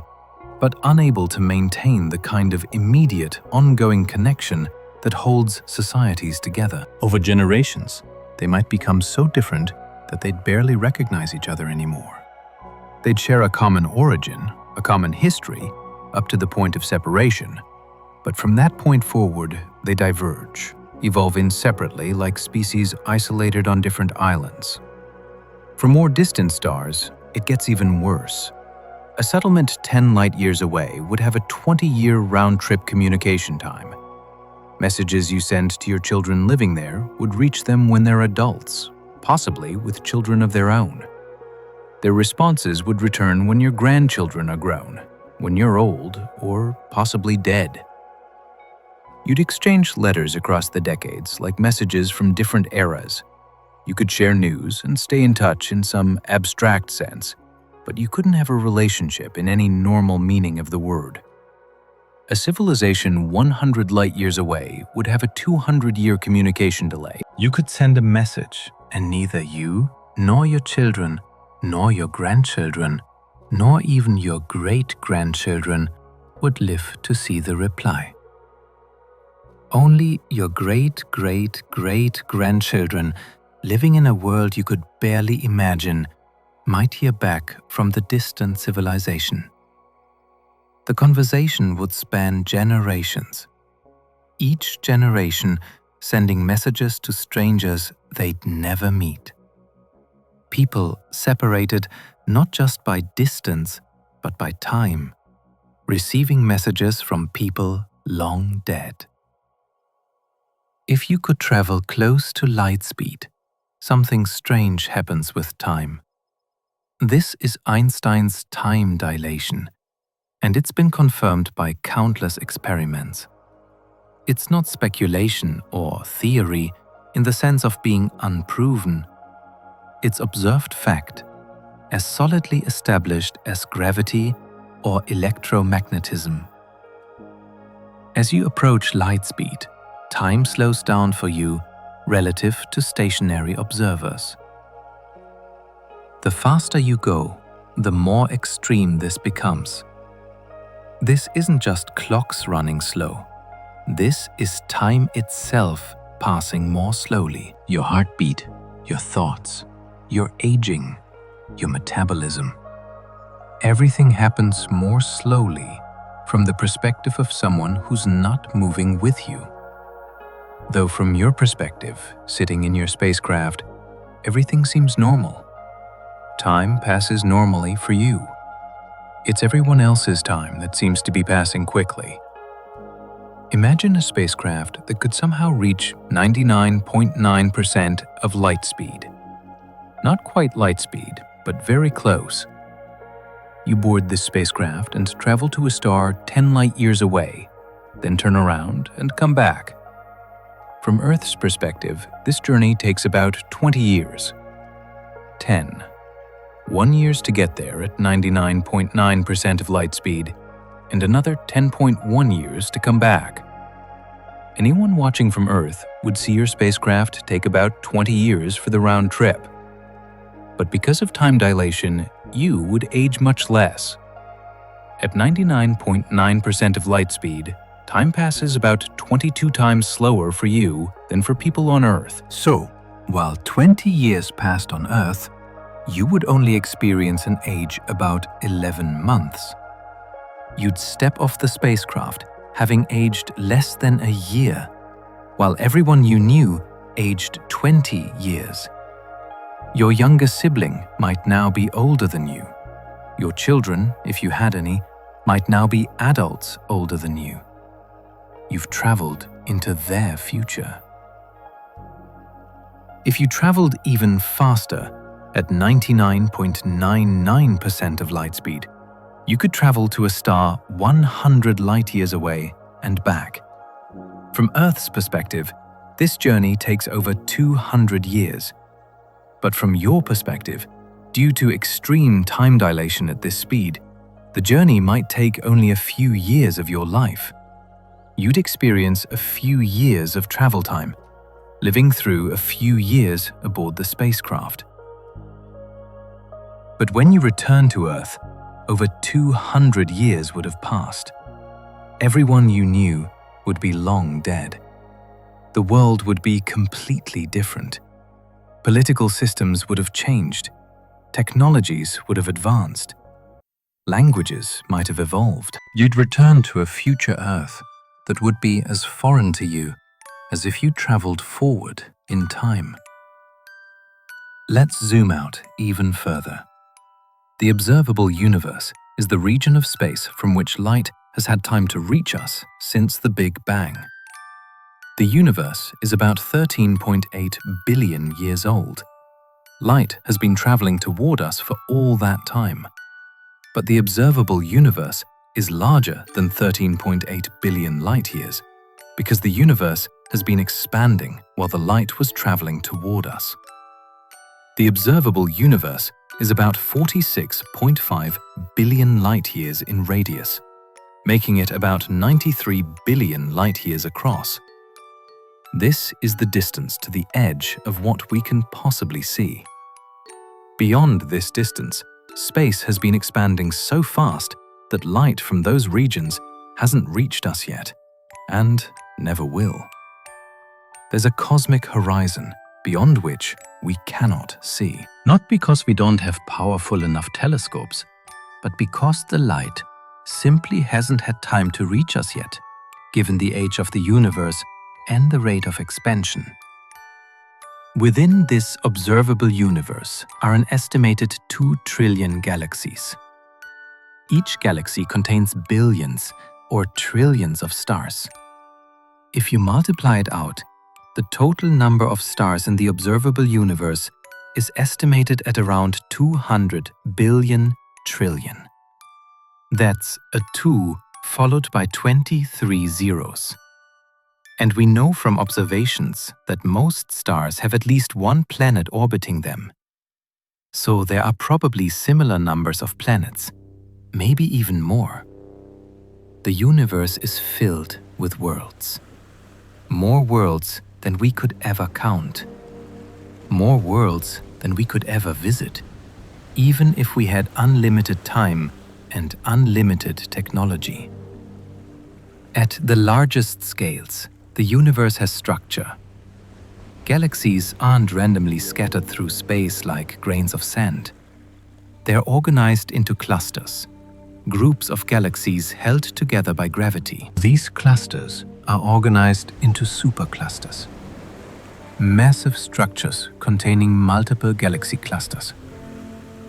but unable to maintain the kind of immediate, ongoing connection that holds societies together. Over generations, they might become so different that they'd barely recognize each other anymore. They'd share a common origin, a common history, up to the point of separation, but from that point forward, they diverge, evolving separately like species isolated on different islands. For more distant stars, it gets even worse. A settlement 10 light-years away would have a 20-year round-trip communication time. Messages you send to your children living there would reach them when they're adults, possibly with children of their own. Their responses would return when your grandchildren are grown, when you're old or possibly dead. You'd exchange letters across the decades like messages from different eras. You could share news and stay in touch in some abstract sense, but you couldn't have a relationship in any normal meaning of the word. A civilization 100 light-years away would have a 200-year communication delay. You could send a message, and neither you, nor your children, nor your grandchildren, nor even your great-grandchildren would live to see the reply. Only your great-great-great-grandchildren, living in a world you could barely imagine, might hear back from the distant civilization. The conversation would span generations, each generation sending messages to strangers they'd never meet. People separated not just by distance, but by time, receiving messages from people long dead. If you could travel close to light speed, something strange happens with time. This is Einstein's time dilation, and it's been confirmed by countless experiments. It's not speculation or theory in the sense of being unproven. It's observed fact, as solidly established as gravity or electromagnetism. As you approach light speed, time slows down for you relative to stationary observers. The faster you go, the more extreme this becomes. This isn't just clocks running slow. This is time itself passing more slowly. Your heartbeat, your thoughts, your aging, your metabolism. Everything happens more slowly from the perspective of someone who's not moving with you. Though from your perspective, sitting in your spacecraft, everything seems normal. Time passes normally for you. It's everyone else's time that seems to be passing quickly. Imagine a spacecraft that could somehow reach 99.9% of light speed. Not quite light speed, but very close. You board this spacecraft and travel to a star 10 light-years away, then turn around and come back. From Earth's perspective, this journey takes about 20 years. 10. 1 years to get there at 99.9% of light speed, and another 10.1 years to come back. Anyone watching from Earth would see your spacecraft take about 20 years for the round trip. But because of time dilation, you would age much less. At 99.9% of light speed, time passes about 22 times slower for you than for people on Earth. So, while 20 years passed on Earth, you would only experience an age about 11 months. You'd step off the spacecraft having aged less than a year, while everyone you knew aged 20 years. Your younger sibling might now be older than you. Your children, if you had any, might now be adults older than you. You've traveled into their future. If you traveled even faster, at 99.99% of light speed, you could travel to a star 100 light-years away and back. From Earth's perspective, this journey takes over 200 years. But from your perspective, due to extreme time dilation at this speed, the journey might take only a few years of your life. You'd experience a few years of travel time, living through a few years aboard the spacecraft. But when you return to Earth, over 200 years would have passed. Everyone you knew would be long dead. The world would be completely different. Political systems would have changed. Technologies would have advanced. Languages might have evolved. You'd return to a future Earth that would be as foreign to you as if you traveled forward in time. Let's zoom out even further. The observable universe is the region of space from which light has had time to reach us since the Big Bang. The universe is about 13.8 billion years old. Light has been traveling toward us for all that time. But the observable universe is larger than 13.8 billion light-years because the universe has been expanding while the light was traveling toward us. The observable universe is about 46.5 billion light-years in radius, making it about 93 billion light-years across. This is the distance to the edge of what we can possibly see. Beyond this distance, space has been expanding so fast that light from those regions hasn't reached us yet, and never will. There's a cosmic horizon beyond which we cannot see. Not because we don't have powerful enough telescopes, but because the light simply hasn't had time to reach us yet, given the age of the universe and the rate of expansion. Within this observable universe are an estimated 2 trillion galaxies. Each galaxy contains billions or trillions of stars. If you multiply it out, the total number of stars in the observable universe is estimated at around 200 billion trillion. That's a 2 followed by 23 zeros. And we know from observations that most stars have at least one planet orbiting them. So there are probably similar numbers of planets, maybe even more. The universe is filled with worlds. More worlds than we could ever count. More worlds than we could ever visit, even if we had unlimited time and unlimited technology. At the largest scales, the universe has structure. Galaxies aren't randomly scattered through space like grains of sand. They're organized into clusters, groups of galaxies held together by gravity. These clusters are organized into superclusters, massive structures containing multiple galaxy clusters.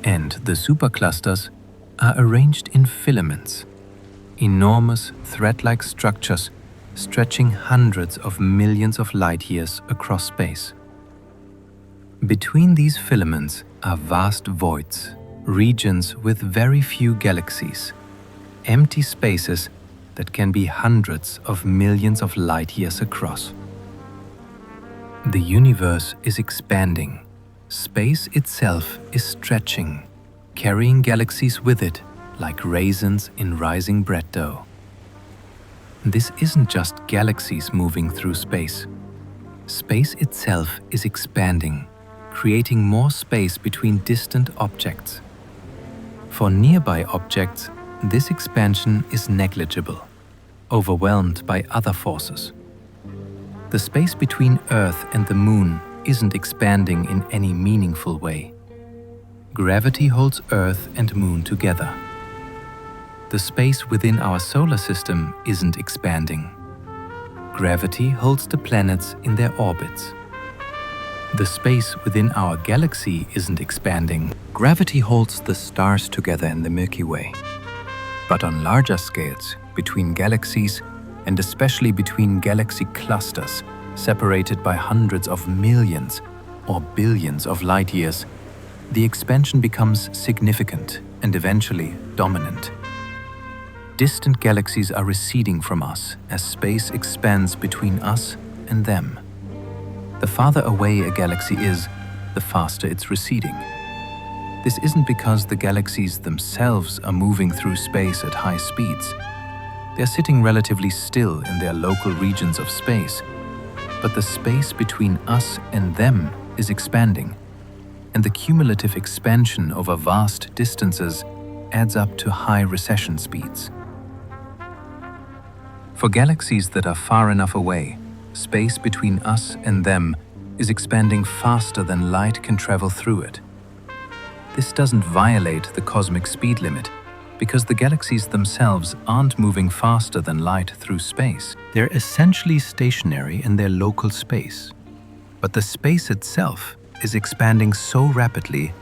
And the superclusters are arranged in filaments, enormous thread-like structures stretching hundreds of millions of light-years across space. Between these filaments are vast voids, regions with very few galaxies, empty spaces that can be hundreds of millions of light-years across. The universe is expanding. Space itself is stretching. carrying galaxies with it like raisins in rising bread dough. This isn't just galaxies moving through space. Space itself is expanding, creating more space between distant objects. For nearby objects, this expansion is negligible, overwhelmed by other forces. The space between Earth and the Moon isn't expanding in any meaningful way. Gravity holds Earth and Moon together. The space within our solar system isn't expanding. Gravity holds the planets in their orbits. The space within our galaxy isn't expanding. Gravity holds the stars together in the Milky Way. But on larger scales, between galaxies, and especially between galaxy clusters separated by hundreds of millions or billions of light years, the expansion becomes significant and eventually dominant. Distant galaxies are receding from us as space expands between us and them. The farther away a galaxy is, the faster it's receding. This isn't because the galaxies themselves are moving through space at high speeds. They're sitting relatively still in their local regions of space, but the space between us and them is expanding, and the cumulative expansion over vast distances adds up to high recession speeds. For galaxies that are far enough away, space between us and them is expanding faster than light can travel through it. This doesn't violate the cosmic speed limit because the galaxies themselves aren't moving faster than light through space. They're essentially stationary in their local space. But the space itself is expanding so rapidly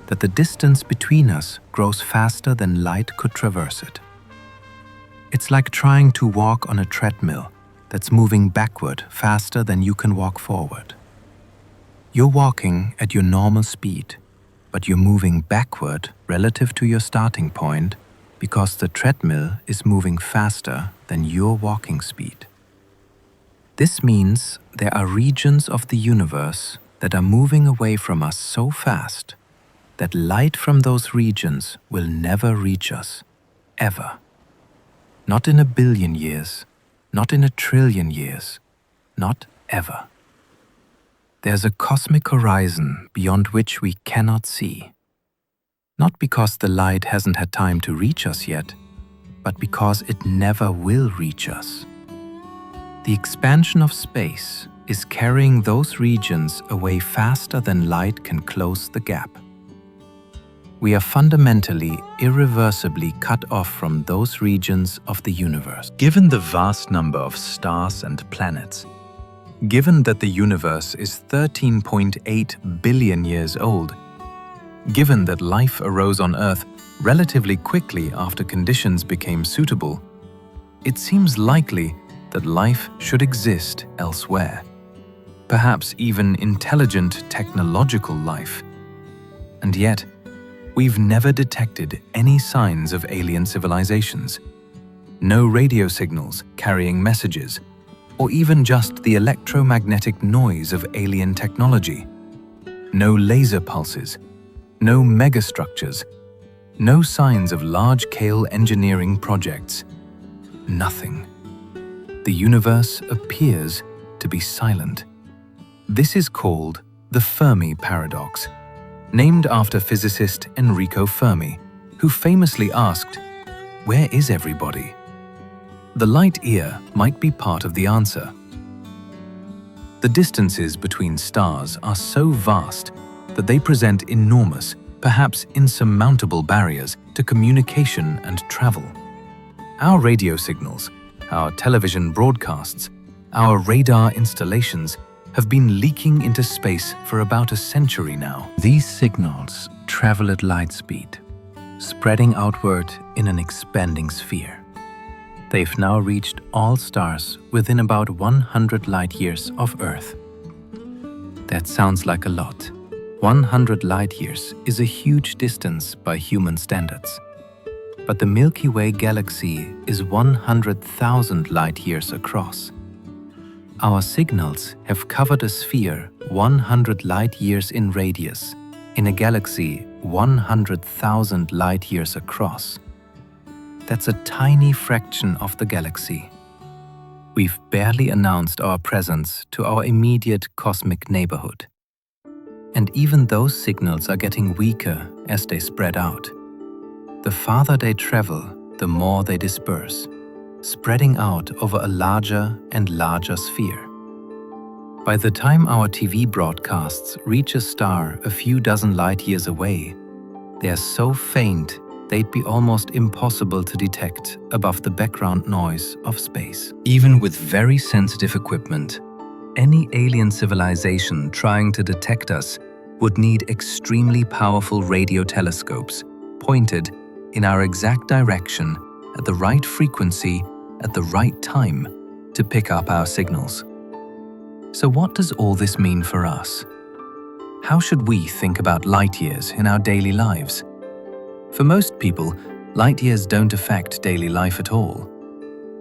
that the distance between us grows faster than light could traverse it. It's like trying to walk on a treadmill that's moving backward faster than you can walk forward. You're walking at your normal speed, but you're moving backward relative to your starting point because the treadmill is moving faster than your walking speed. This means there are regions of the universe that are moving away from us so fast that light from those regions will never reach us, ever. Not in 1 billion years, not in 1 trillion years, not ever. There's a cosmic horizon beyond which we cannot see. Not because the light hasn't had time to reach us yet, but because it never will reach us. The expansion of space is carrying those regions away faster than light can close the gap. We are fundamentally, irreversibly cut off from those regions of the universe. Given the vast number of stars and planets, given that the universe is 13.8 billion years old, given that life arose on Earth relatively quickly after conditions became suitable, it seems likely that life should exist elsewhere. Perhaps even intelligent technological life. And yet, we've never detected any signs of alien civilizations. No radio signals carrying messages, or even just the electromagnetic noise of alien technology. No laser pulses, no megastructures, no signs of large-scale engineering projects. Nothing. The universe appears to be silent. This is called the Fermi paradox, named after physicist Enrico Fermi, who famously asked, "Where is everybody?" The light year might be part of the answer. The distances between stars are so vast that they present enormous, perhaps insurmountable barriers to communication and travel. Our radio signals, our television broadcasts, our radar installations have been leaking into space for about a century now. These signals travel at light speed, spreading outward in an expanding sphere. They've now reached all stars within about 100 light years of Earth. That sounds like a lot. 100 light years is a huge distance by human standards. But the Milky Way galaxy is 100,000 light years across. Our signals have covered a sphere 100 light years in radius, in a galaxy 100,000 light-years across. That's a tiny fraction of the galaxy. We've barely announced our presence to our immediate cosmic neighborhood. And even those signals are getting weaker as they spread out. The farther they travel, the more they disperse, spreading out over a larger and larger sphere. By the time our TV broadcasts reach a star a few dozen light-years away, they are so faint they'd be almost impossible to detect above the background noise of space. Even with very sensitive equipment, any alien civilization trying to detect us would need extremely powerful radio telescopes pointed in our exact direction at the right frequency at the right time to pick up our signals. So what does all this mean for us? How should we think about light years in our daily lives? For most people, light years don't affect daily life at all.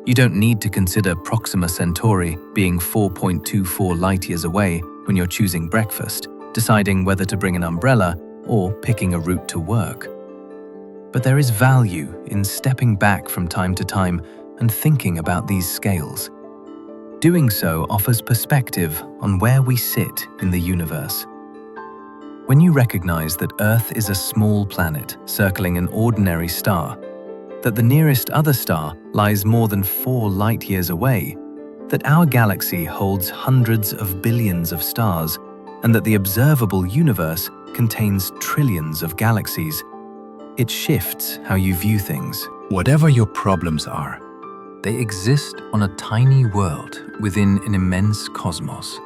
You don't need to consider Proxima Centauri being 4.24 light years away when you're choosing breakfast, deciding whether to bring an umbrella or picking a route to work. But there is value in stepping back from time to time and thinking about these scales. Doing so offers perspective on where we sit in the universe. When you recognize that Earth is a small planet circling an ordinary star, that the nearest other star lies more than 4 light-years away, that our galaxy holds hundreds of billions of stars, and that the observable universe contains trillions of galaxies, it shifts how you view things. Whatever your problems are, they exist on a tiny world within an immense cosmos.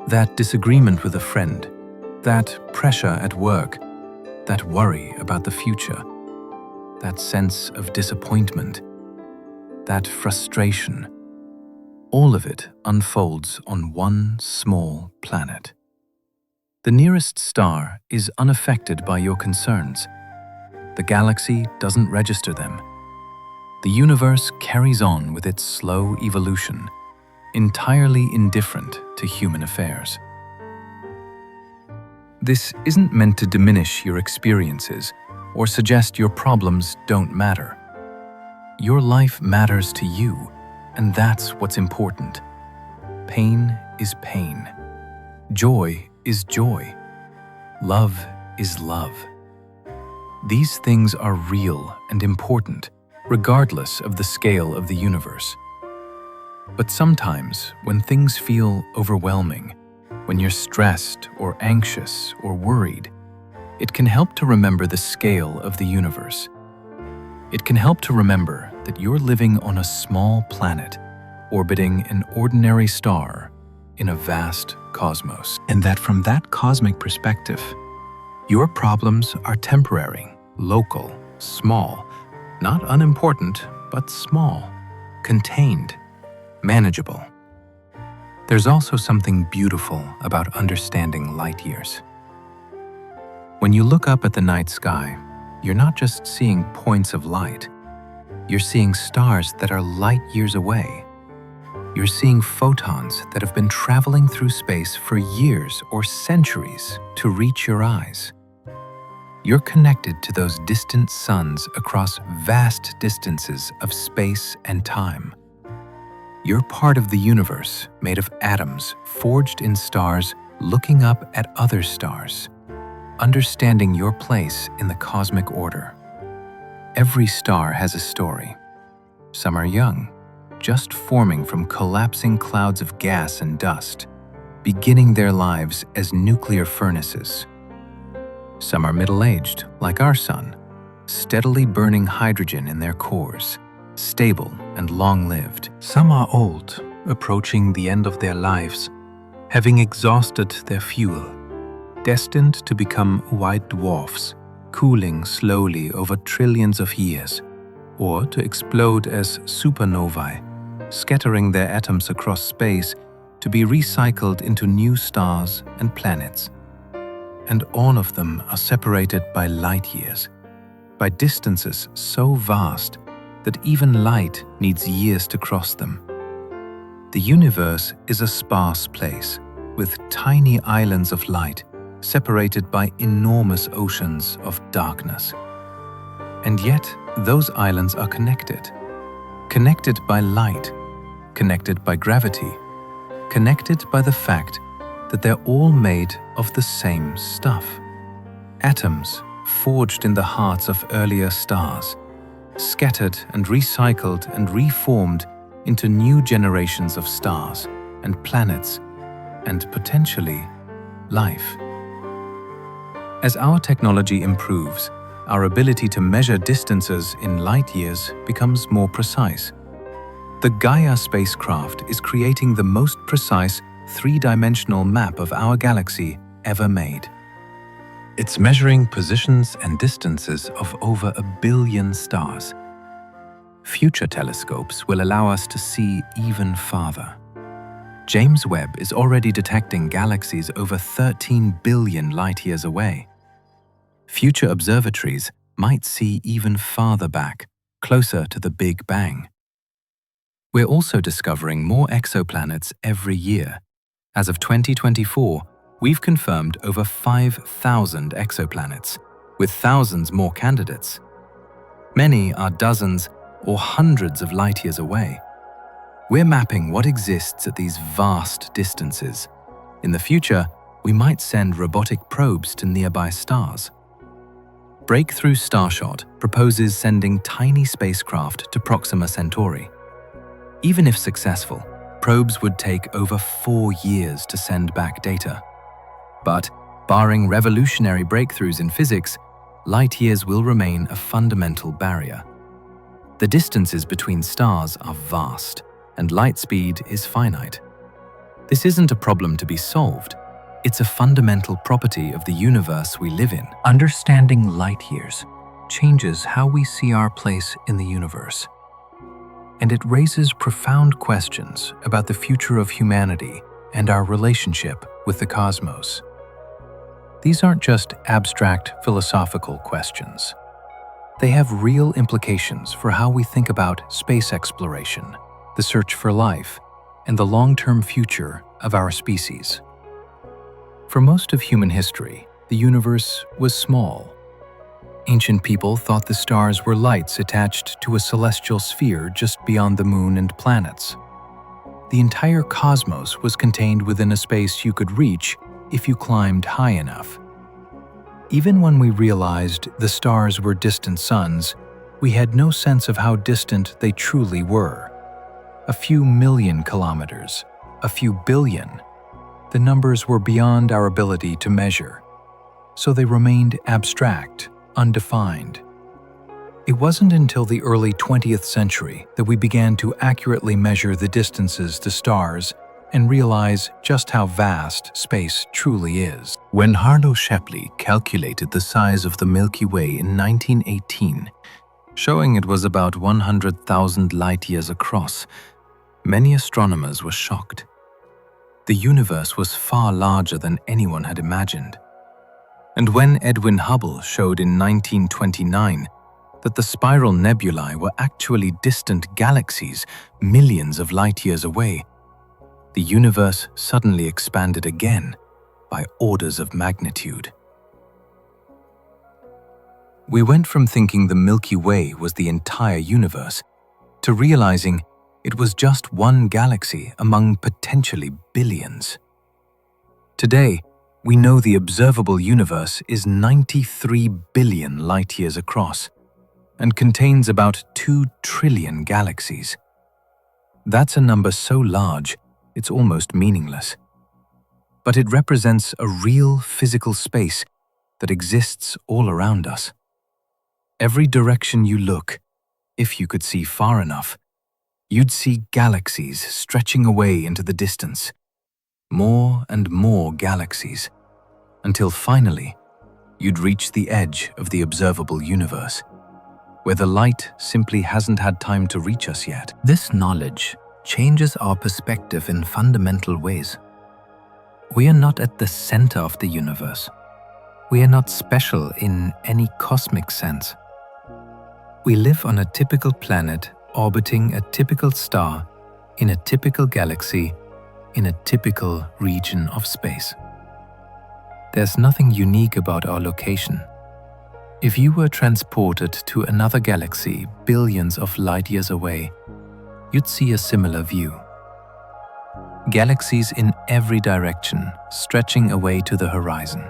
That disagreement with a friend, that pressure at work, that worry about the future, that sense of disappointment, that frustration, all of it unfolds on one small planet. The nearest star is unaffected by your concerns. The galaxy doesn't register them. The universe carries on with its slow evolution, entirely indifferent to human affairs. This isn't meant to diminish your experiences or suggest your problems don't matter. Your life matters to you, and that's what's important. Pain is pain. Joy is joy. Love is love. These things are real and important, regardless of the scale of the universe. But sometimes, when things feel overwhelming, when you're stressed or anxious or worried, it can help to remember the scale of the universe. It can help to remember that you're living on a small planet, orbiting an ordinary star in a vast cosmos. And that from that cosmic perspective, your problems are temporary, local, small, not unimportant, but small, contained, manageable. There's also something beautiful about understanding light years. When you look up at the night sky, you're not just seeing points of light. You're seeing stars that are light years away. You're seeing photons that have been traveling through space for years or centuries to reach your eyes. You're connected to those distant suns across vast distances of space and time. You're part of the universe made of atoms forged in stars looking up at other stars, understanding your place in the cosmic order. Every star has a story. Some are young, just forming from collapsing clouds of gas and dust, beginning their lives as nuclear furnaces. Some are middle-aged, like our sun, steadily burning hydrogen in their cores, stable and long-lived. Some are old, approaching the end of their lives, having exhausted their fuel, destined to become white dwarfs, cooling slowly over trillions of years, or to explode as supernovae, scattering their atoms across space to be recycled into new stars and planets. And all of them are separated by light years, by distances so vast that even light needs years to cross them. The universe is a sparse place, with tiny islands of light separated by enormous oceans of darkness. And yet, those islands are connected. Connected by light, connected by gravity, connected by the fact that they're all made of the same stuff. Atoms forged in the hearts of earlier stars, scattered and recycled and reformed into new generations of stars and planets and potentially life. As our technology improves, our ability to measure distances in light years becomes more precise. The Gaia spacecraft is creating the most precise three-dimensional map of our galaxy ever made. It's measuring positions and distances of over 1 billion stars. Future telescopes will allow us to see even farther. James Webb is already detecting galaxies over 13 billion light-years away. Future observatories might see even farther back, closer to the Big Bang. We're also discovering more exoplanets every year. As of 2024, we've confirmed over 5,000 exoplanets, with thousands more candidates. Many are dozens or hundreds of light-years away. We're mapping what exists at these vast distances. In the future, we might send robotic probes to nearby stars. Breakthrough Starshot proposes sending tiny spacecraft to Proxima Centauri. Even if successful, probes would take over 4 years to send back data. But, barring revolutionary breakthroughs in physics, light years will remain a fundamental barrier. The distances between stars are vast, and light speed is finite. This isn't a problem to be solved. It's a fundamental property of the universe we live in. Understanding light years changes how we see our place in the universe. And it raises profound questions about the future of humanity and our relationship with the cosmos. These aren't just abstract philosophical questions. They have real implications for how we think about space exploration, the search for life, and the long-term future of our species. For most of human history, the universe was small. Ancient people thought the stars were lights attached to a celestial sphere just beyond the moon and planets. The entire cosmos was contained within a space you could reach if you climbed high enough. Even when we realized the stars were distant suns, we had no sense of how distant they truly were. A few million kilometers, a few billion. The numbers were beyond our ability to measure, so they remained abstract, undefined. It wasn't until the early 20th century that we began to accurately measure the distances to stars and realize just how vast space truly is. When Harlow Shapley calculated the size of the Milky Way in 1918, showing it was about 100,000 light-years across, many astronomers were shocked. The universe was far larger than anyone had imagined. And when Edwin Hubble showed in 1929 that the spiral nebulae were actually distant galaxies millions of light-years away, the universe suddenly expanded again by orders of magnitude. We went from thinking the Milky Way was the entire universe to realizing it was just one galaxy among potentially billions. Today, we know the observable universe is 93 billion light-years across and contains about 2 trillion galaxies. That's a number so large, it's almost meaningless. But it represents a real physical space that exists all around us. Every direction you look, if you could see far enough, you'd see galaxies stretching away into the distance. More and more galaxies, until finally, you'd reach the edge of the observable universe, where the light simply hasn't had time to reach us yet. This knowledge changes our perspective in fundamental ways. We are not at the center of the universe. We are not special in any cosmic sense. We live on a typical planet orbiting a typical star in a typical galaxy in a typical region of space. There's nothing unique about our location. If you were transported to another galaxy billions of light years away, you'd see a similar view. Galaxies in every direction, stretching away to the horizon.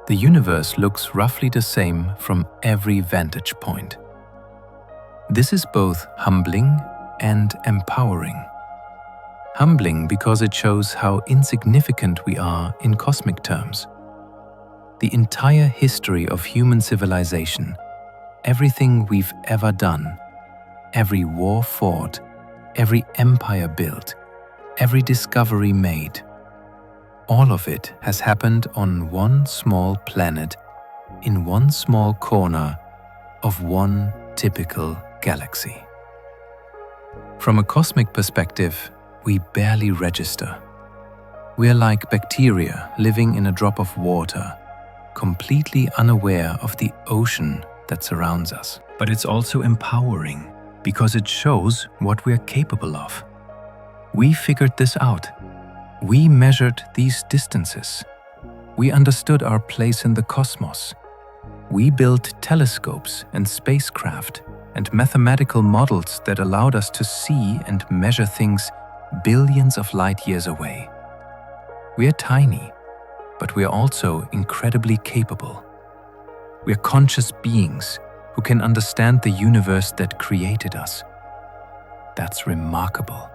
The universe looks roughly the same from every vantage point. This is both humbling and empowering. Humbling because it shows how insignificant we are in cosmic terms. The entire history of human civilization, everything we've ever done, every war fought, every empire built, every discovery made, all of it has happened on one small planet, in one small corner of one typical galaxy. From a cosmic perspective, we barely register. We're like bacteria living in a drop of water, completely unaware of the ocean that surrounds us. But it's also empowering because it shows what we're capable of. We figured this out. We measured these distances. We understood our place in the cosmos. We built telescopes and spacecraft and mathematical models that allowed us to see and measure things billions of light years away. We're tiny, but we're also incredibly capable. We're conscious beings who can understand the universe that created us. That's remarkable.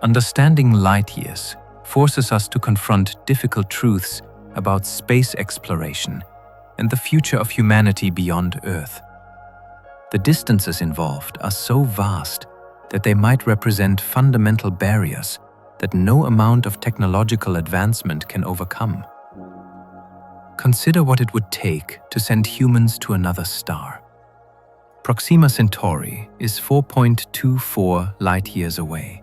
Understanding light years forces us to confront difficult truths about space exploration and the future of humanity beyond Earth. The distances involved are so vast that they might represent fundamental barriers that no amount of technological advancement can overcome. Consider what it would take to send humans to another star. Proxima Centauri is 4.24 light-years away.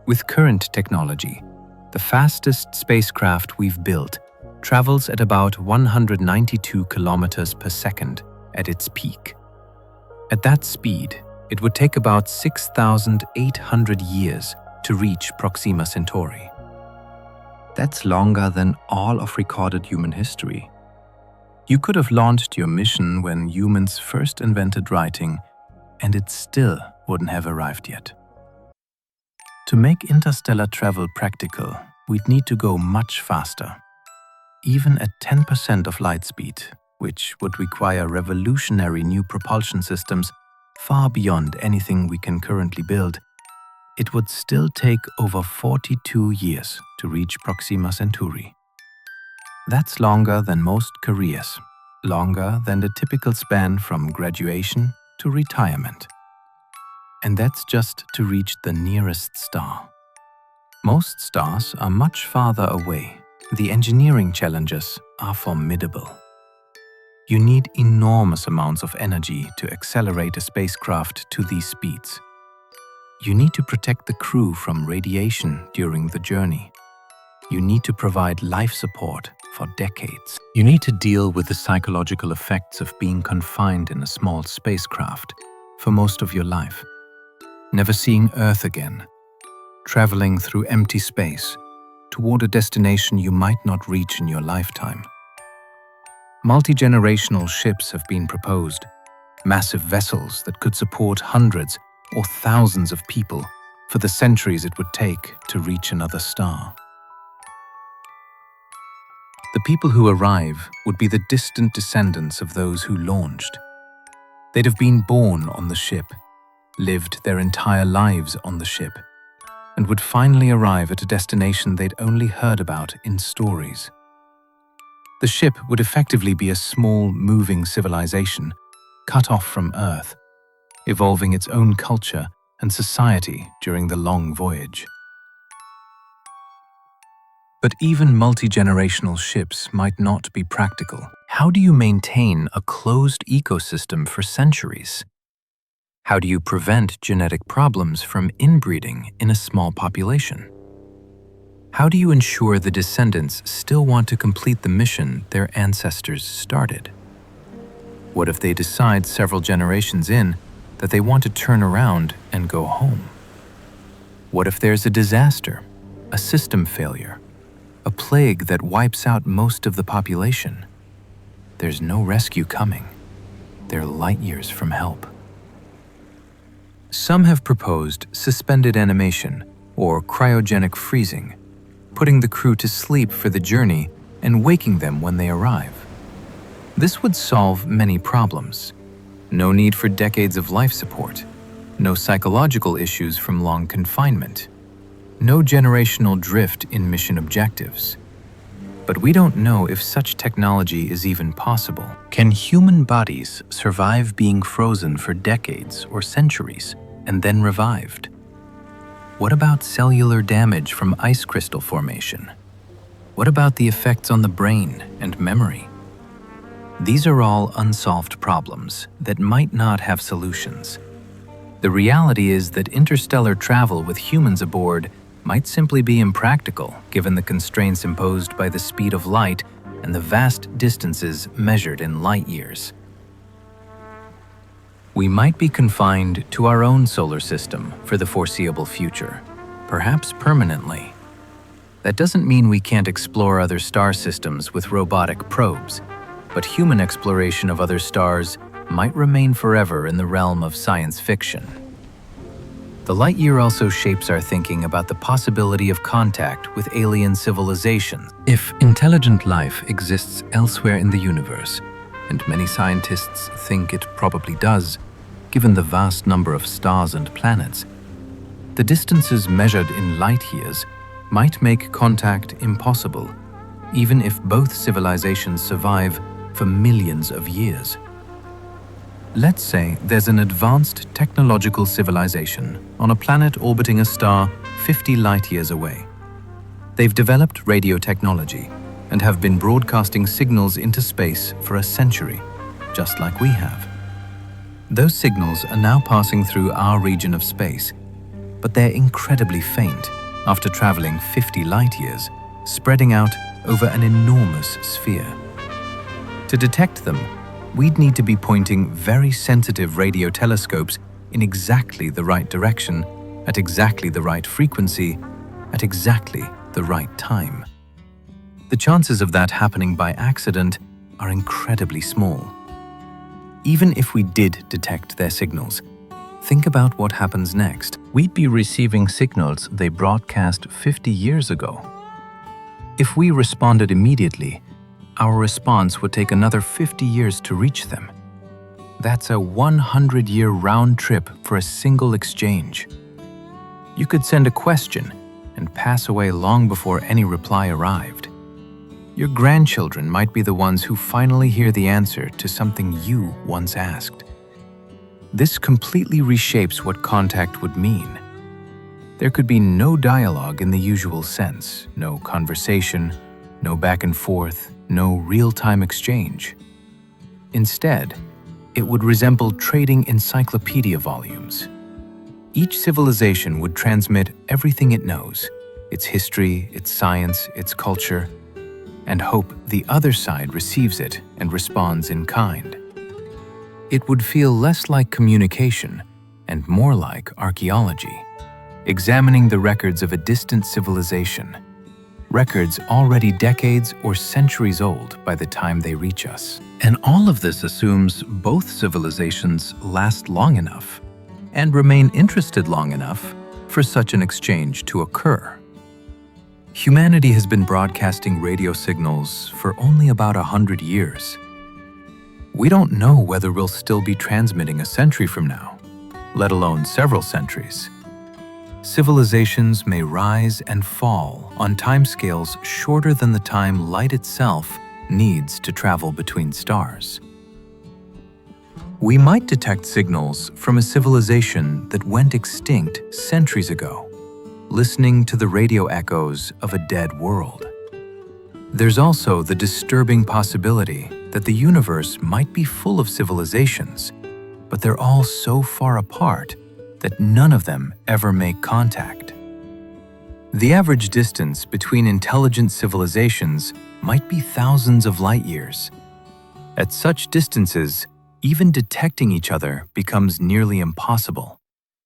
With current technology, the fastest spacecraft we've built travels at about 192 kilometers per second at its peak. At that speed, it would take about 6,800 years to reach Proxima Centauri. That's longer than all of recorded human history. You could have launched your mission when humans first invented writing, and it still wouldn't have arrived yet. To make interstellar travel practical, we'd need to go much faster. Even at 10% of light speed, which would require revolutionary new propulsion systems far beyond anything we can currently build, it would still take over 42 years to reach Proxima Centauri. That's longer than most careers, longer than the typical span from graduation to retirement. And that's just to reach the nearest star. Most stars are much farther away. The engineering challenges are formidable. You need enormous amounts of energy to accelerate a spacecraft to these speeds. You need to protect the crew from radiation during the journey. You need to provide life support for decades. You need to deal with the psychological effects of being confined in a small spacecraft for most of your life. Never seeing Earth again, traveling through empty space toward a destination you might not reach in your lifetime. Multi-generational ships have been proposed, massive vessels that could support hundreds or thousands of people for the centuries it would take to reach another star. The people who arrive would be the distant descendants of those who launched. They'd have been born on the ship, lived their entire lives on the ship, and would finally arrive at a destination they'd only heard about in stories. The ship would effectively be a small, moving civilization, cut off from Earth, evolving its own culture and society during the long voyage. But even multi-generational ships might not be practical. How do you maintain a closed ecosystem for centuries? How do you prevent genetic problems from inbreeding in a small population? How do you ensure the descendants still want to complete the mission their ancestors started? What if they decide several generations in that they want to turn around and go home? What if there's a disaster, a system failure, a plague that wipes out most of the population. There's no rescue coming. They're light years from help. Some have proposed suspended animation or cryogenic freezing, putting the crew to sleep for the journey and waking them when they arrive. This would solve many problems. No need for decades of life support, no psychological issues from long confinement, no generational drift in mission objectives. But we don't know if such technology is even possible. Can human bodies survive being frozen for decades or centuries and then revived? What about cellular damage from ice crystal formation? What about the effects on the brain and memory? These are all unsolved problems that might not have solutions. The reality is that interstellar travel with humans aboard might simply be impractical given the constraints imposed by the speed of light and the vast distances measured in light years. We might be confined to our own solar system for the foreseeable future, perhaps permanently. That doesn't mean we can't explore other star systems with robotic probes, but human exploration of other stars might remain forever in the realm of science fiction. The light year also shapes our thinking about the possibility of contact with alien civilizations. If intelligent life exists elsewhere in the universe, and many scientists think it probably does, given the vast number of stars and planets, the distances measured in light years might make contact impossible, even if both civilizations survive for millions of years. Let's say there's an advanced technological civilization on a planet orbiting a star 50 light-years away. They've developed radio technology and have been broadcasting signals into space for a century, just like we have. Those signals are now passing through our region of space, but they're incredibly faint after traveling 50 light-years, spreading out over an enormous sphere. To detect them, we'd need to be pointing very sensitive radio telescopes in exactly the right direction, at exactly the right frequency, at exactly the right time. The chances of that happening by accident are incredibly small. Even if we did detect their signals, think about what happens next. We'd be receiving signals they broadcast 50 years ago. If we responded immediately, our response would take another 50 years to reach them. That's a 100-year round trip for a single exchange. You could send a question and pass away long before any reply arrived. Your grandchildren might be the ones who finally hear the answer to something you once asked. This completely reshapes what contact would mean. There could be no dialogue in the usual sense, no conversation, no back and forth, no real-time exchange. Instead, it would resemble trading encyclopedia volumes. Each civilization would transmit everything it knows, its history, its science, its culture, and hope the other side receives it and responds in kind. It would feel less like communication and more like archaeology, examining the records of a distant civilization, records already decades or centuries old by the time they reach us. And all of this assumes both civilizations last long enough and remain interested long enough for such an exchange to occur. Humanity has been broadcasting radio signals for only about 100 years. We don't know whether we'll still be transmitting a century from now, let alone several centuries. Civilizations may rise and fall on timescales shorter than the time light itself needs to travel between stars. We might detect signals from a civilization that went extinct centuries ago, listening to the radio echoes of a dead world. There's also the disturbing possibility that the universe might be full of civilizations, but they're all so far apart that none of them ever make contact. The average distance between intelligent civilizations might be thousands of light years. At such distances, even detecting each other becomes nearly impossible,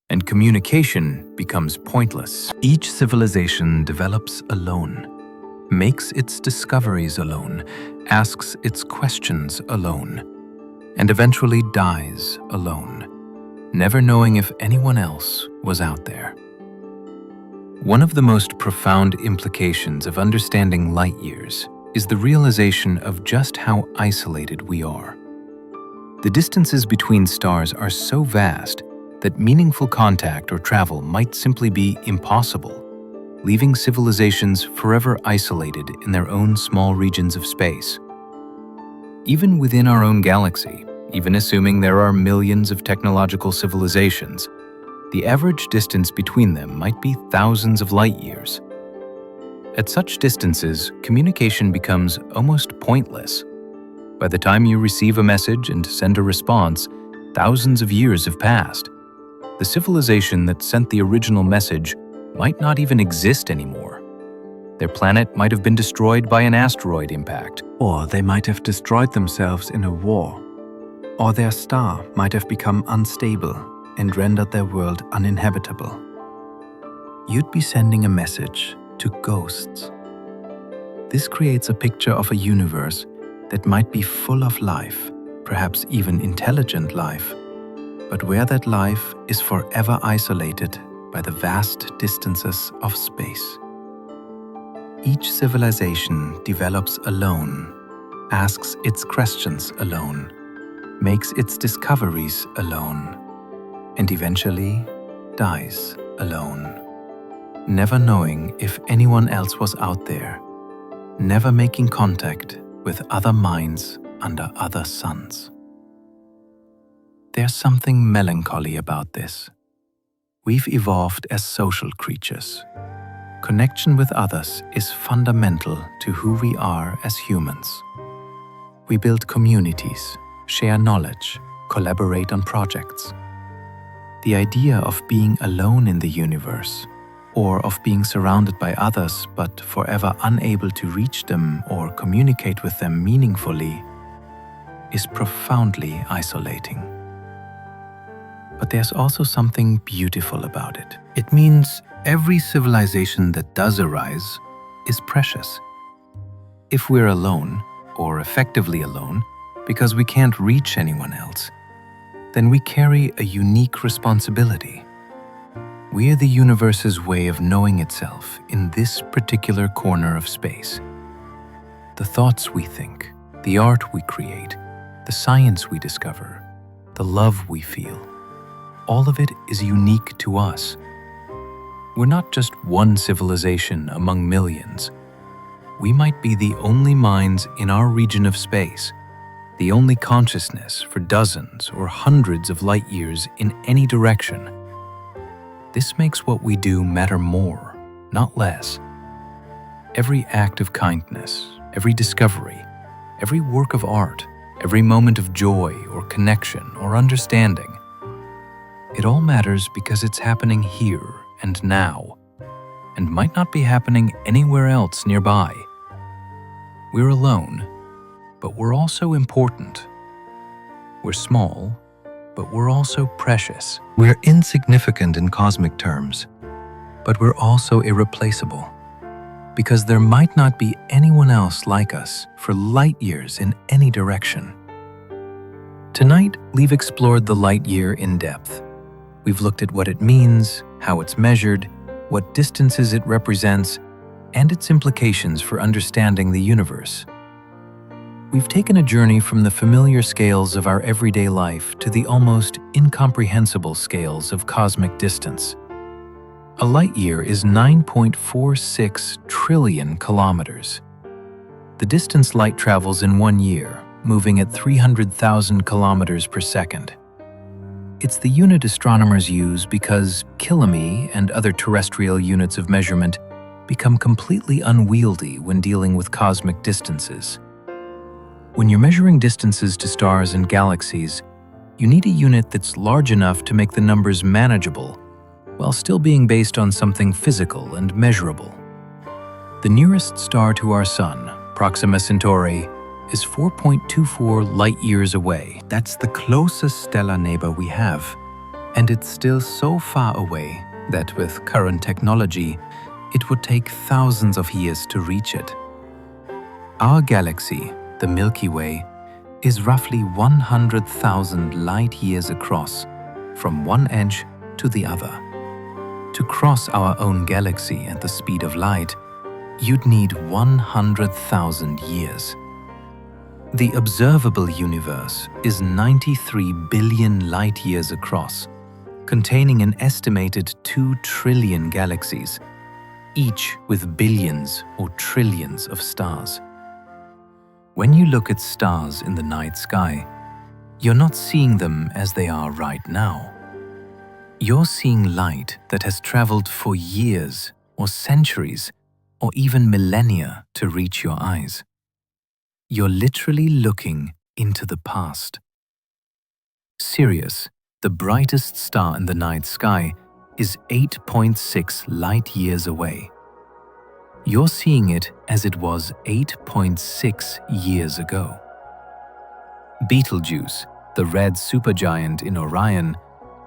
and communication becomes pointless. Each civilization develops alone. makes its discoveries alone, asks its questions alone, and eventually dies alone, never knowing if anyone else was out there. One of the most profound implications of understanding light years is the realization of just how isolated we are. The distances between stars are so vast that meaningful contact or travel might simply be impossible, leaving civilizations forever isolated in their own small regions of space. Even within our own galaxy, even assuming there are millions of technological civilizations, the average distance between them might be thousands of light years. At such distances, communication becomes almost pointless. By the time you receive a message and send a response, thousands of years have passed. The civilization that sent the original message might not even exist anymore. Their planet might have been destroyed by an asteroid impact. Or they might have destroyed themselves in a war. Or their star might have become unstable and rendered their world uninhabitable. You'd be sending a message to ghosts. This creates a picture of a universe that might be full of life, perhaps even intelligent life, but where that life is forever isolated by the vast distances of space. Each civilization develops alone, asks its questions alone, makes its discoveries alone, and eventually dies alone, never knowing if anyone else was out there, never making contact with other minds under other suns. There's something melancholy about this. We've evolved as social creatures. Connection with others is fundamental to who we are as humans. We build communities, share knowledge, collaborate on projects. The idea of being alone in the universe, or of being surrounded by others but forever unable to reach them or communicate with them meaningfully, is profoundly isolating. But there's also something beautiful about it. It means every civilization that does arise is precious. If we're alone, or effectively alone, because we can't reach anyone else, then we carry a unique responsibility. We're the universe's way of knowing itself in this particular corner of space. The thoughts we think, the art we create, the science we discover, the love we feel, all of it is unique to us. We're not just one civilization among millions. We might be the only minds in our region of space, the only consciousness for dozens or hundreds of light years in any direction. This makes what we do matter more, not less. Every act of kindness, every discovery, every work of art, every moment of joy or connection or understanding, it all matters because it's happening here and now, and might not be happening anywhere else nearby. We're alone, but we're also important. We're small, but we're also precious. We're insignificant in cosmic terms, but we're also irreplaceable, because there might not be anyone else like us for light years in any direction. Tonight, we've explored the light year in depth. We've looked at what it means, how it's measured, what distances it represents, and its implications for understanding the universe. We've taken a journey from the familiar scales of our everyday life to the almost incomprehensible scales of cosmic distance. A light year is 9.46 trillion kilometers. The distance light travels in 1 year, moving at 300,000 kilometers per second. It's the unit astronomers use because kilometers and other terrestrial units of measurement become completely unwieldy when dealing with cosmic distances. When you're measuring distances to stars and galaxies, you need a unit that's large enough to make the numbers manageable, while still being based on something physical and measurable. The nearest star to our Sun, Proxima Centauri, is 4.24 light-years away. That's the closest stellar neighbor we have, and it's still so far away that with current technology, it would take thousands of years to reach it. Our galaxy, the Milky Way, is roughly 100,000 light-years across, from one edge to the other. To cross our own galaxy at the speed of light, you'd need 100,000 years. The observable universe is 93 billion light-years across, containing an estimated 2 trillion galaxies, each with billions or trillions of stars. When you look at stars in the night sky, you're not seeing them as they are right now. You're seeing light that has traveled for years or centuries or even millennia to reach your eyes. You're literally looking into the past. Sirius, the brightest star in the night sky, is 8.6 light-years away. You're seeing it as it was 8.6 years ago. Betelgeuse, the red supergiant in Orion,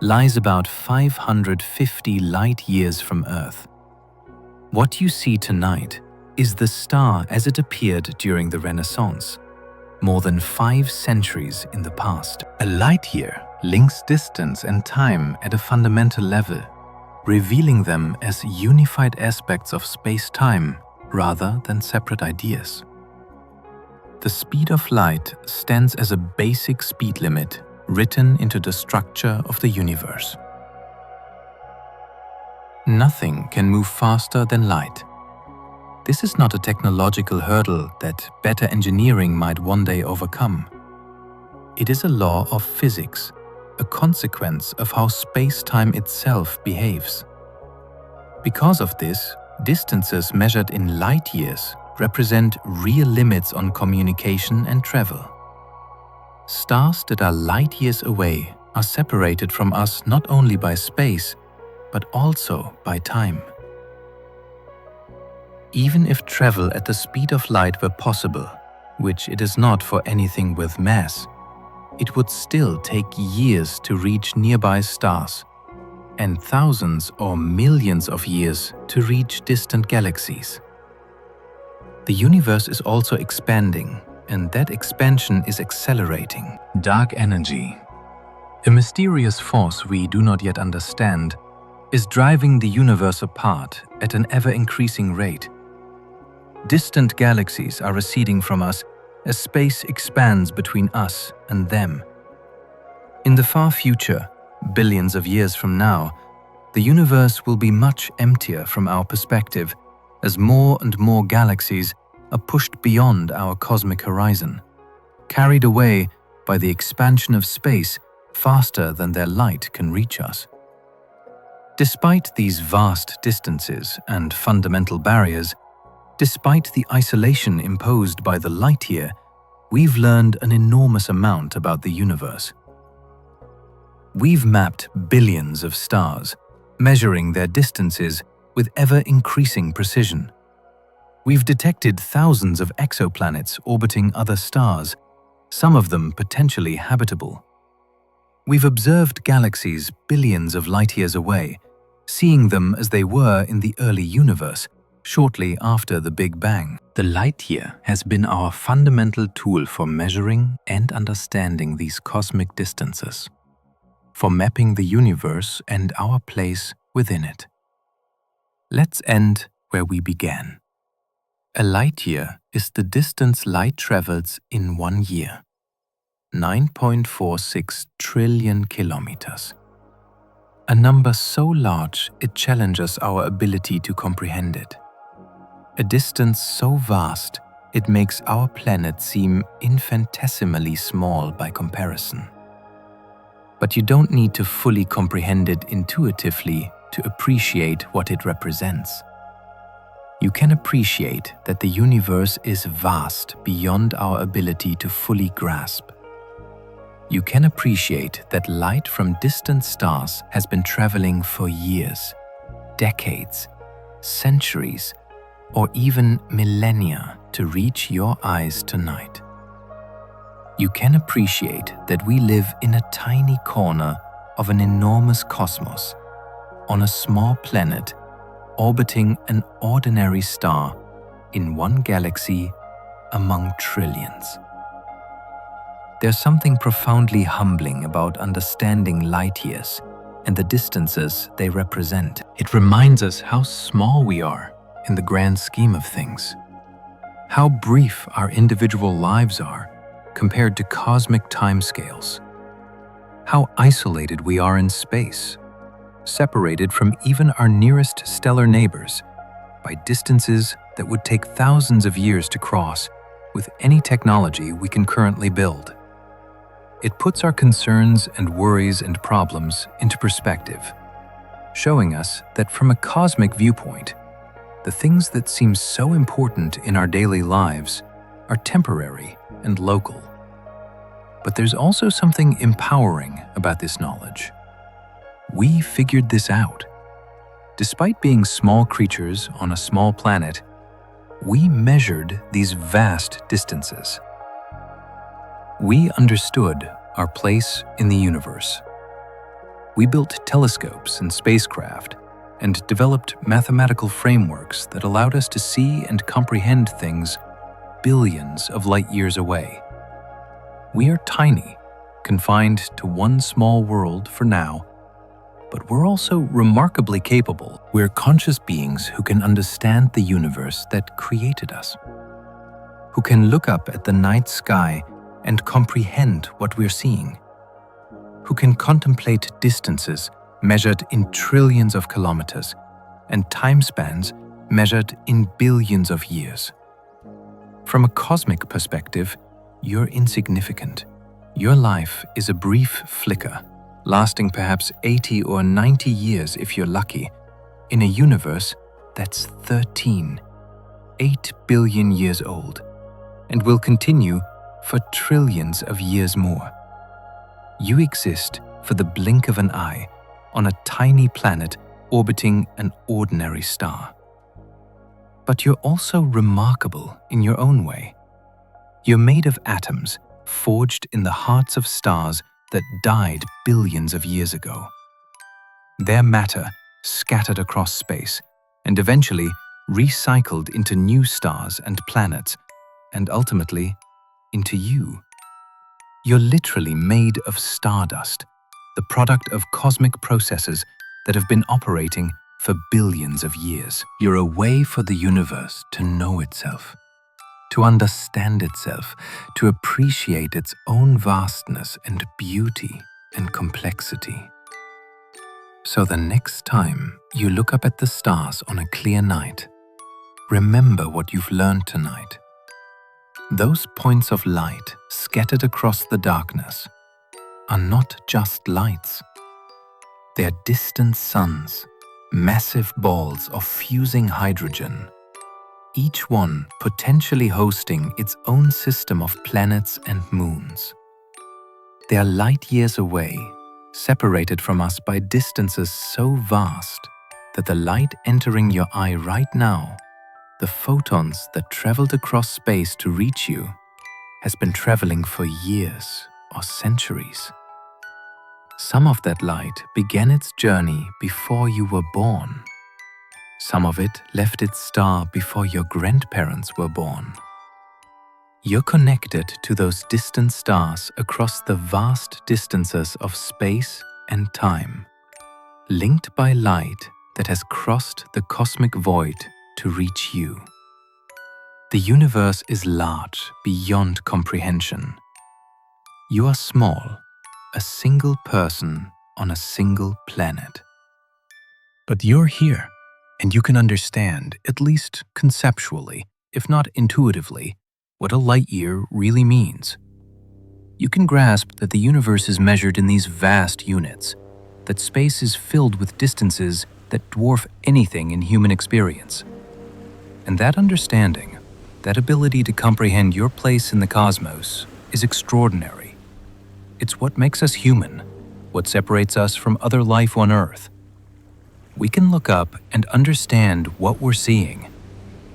lies about 550 light-years from Earth. What you see tonight is the star as it appeared during the Renaissance, more than 5 centuries in the past. A light-year links distance and time at a fundamental level, revealing them as unified aspects of space-time rather than separate ideas. The speed of light stands as a basic speed limit written into the structure of the universe. Nothing can move faster than light. This is not a technological hurdle that better engineering might one day overcome. It is a law of physics, a consequence of how space-time itself behaves. Because of this, distances measured in light-years represent real limits on communication and travel. Stars that are light-years away are separated from us not only by space, but also by time. Even if travel at the speed of light were possible, which it is not for anything with mass, it would still take years to reach nearby stars, and thousands or millions of years to reach distant galaxies. The universe is also expanding, and that expansion is accelerating. Dark energy, a mysterious force we do not yet understand, is driving the universe apart at an ever-increasing rate. Distant galaxies are receding from us as space expands between us and them. In the far future, billions of years from now, the universe will be much emptier from our perspective as more and more galaxies are pushed beyond our cosmic horizon, carried away by the expansion of space faster than their light can reach us. Despite these vast distances and fundamental barriers, despite the isolation imposed by the light year, we've learned an enormous amount about the universe. We've mapped billions of stars, measuring their distances with ever-increasing precision. We've detected thousands of exoplanets orbiting other stars, some of them potentially habitable. We've observed galaxies billions of light-years away, seeing them as they were in the early universe, shortly after the Big Bang. The light year has been our fundamental tool for measuring and understanding these cosmic distances, for mapping the universe and our place within it. Let's end where we began. A light year is the distance light travels in 1 year, 9.46 trillion kilometers. A number so large it challenges our ability to comprehend it. A distance so vast it makes our planet seem infinitesimally small by comparison. But you don't need to fully comprehend it intuitively to appreciate what it represents. You can appreciate that the universe is vast beyond our ability to fully grasp. You can appreciate that light from distant stars has been traveling for years, decades, centuries, or even millennia to reach your eyes tonight. You can appreciate that we live in a tiny corner of an enormous cosmos, on a small planet, orbiting an ordinary star in one galaxy among trillions. There's something profoundly humbling about understanding light years and the distances they represent. It reminds us how small we are in the grand scheme of things, how brief our individual lives are compared to cosmic timescales, how isolated we are in space, separated from even our nearest stellar neighbors by distances that would take thousands of years to cross with any technology we can currently build. It puts our concerns and worries and problems into perspective, showing us that from a cosmic viewpoint, the things that seem so important in our daily lives are temporary and local. But there's also something empowering about this knowledge. We figured this out. Despite being small creatures on a small planet, we measured these vast distances. We understood our place in the universe. We built telescopes and spacecraft and developed mathematical frameworks that allowed us to see and comprehend things billions of light years away. We are tiny, confined to one small world for now, but we're also remarkably capable. We're conscious beings who can understand the universe that created us, who can look up at the night sky and comprehend what we're seeing, who can contemplate distances measured in trillions of kilometers and time spans measured in billions of years. From a cosmic perspective, you're insignificant. Your life is a brief flicker, lasting perhaps 80 or 90 years if you're lucky, in a universe that's 8 billion years old, and will continue for trillions of years more. You exist for the blink of an eye on a tiny planet orbiting an ordinary star. But you're also remarkable in your own way. You're made of atoms forged in the hearts of stars that died billions of years ago. Their matter scattered across space and eventually recycled into new stars and planets, and ultimately into you. You're literally made of stardust, the product of cosmic processes that have been operating for billions of years. You're a way for the universe to know itself, to understand itself, to appreciate its own vastness and beauty and complexity. So the next time you look up at the stars on a clear night, remember what you've learned tonight. Those points of light scattered across the darkness are not just lights. They're distant suns, massive balls of fusing hydrogen, each one potentially hosting its own system of planets and moons. They are light years away, separated from us by distances so vast that the light entering your eye right now, the photons that traveled across space to reach you, has been traveling for years or centuries. Some of that light began its journey before you were born. Some of it left its star before your grandparents were born. You're connected to those distant stars across the vast distances of space and time, linked by light that has crossed the cosmic void to reach you. The universe is large beyond comprehension. You are small, a single person on a single planet. But you're here, and you can understand, at least conceptually, if not intuitively, what a light year really means. You can grasp that the universe is measured in these vast units, that space is filled with distances that dwarf anything in human experience. And that understanding, that ability to comprehend your place in the cosmos, is extraordinary. It's what makes us human, what separates us from other life on Earth. We can look up and understand what we're seeing.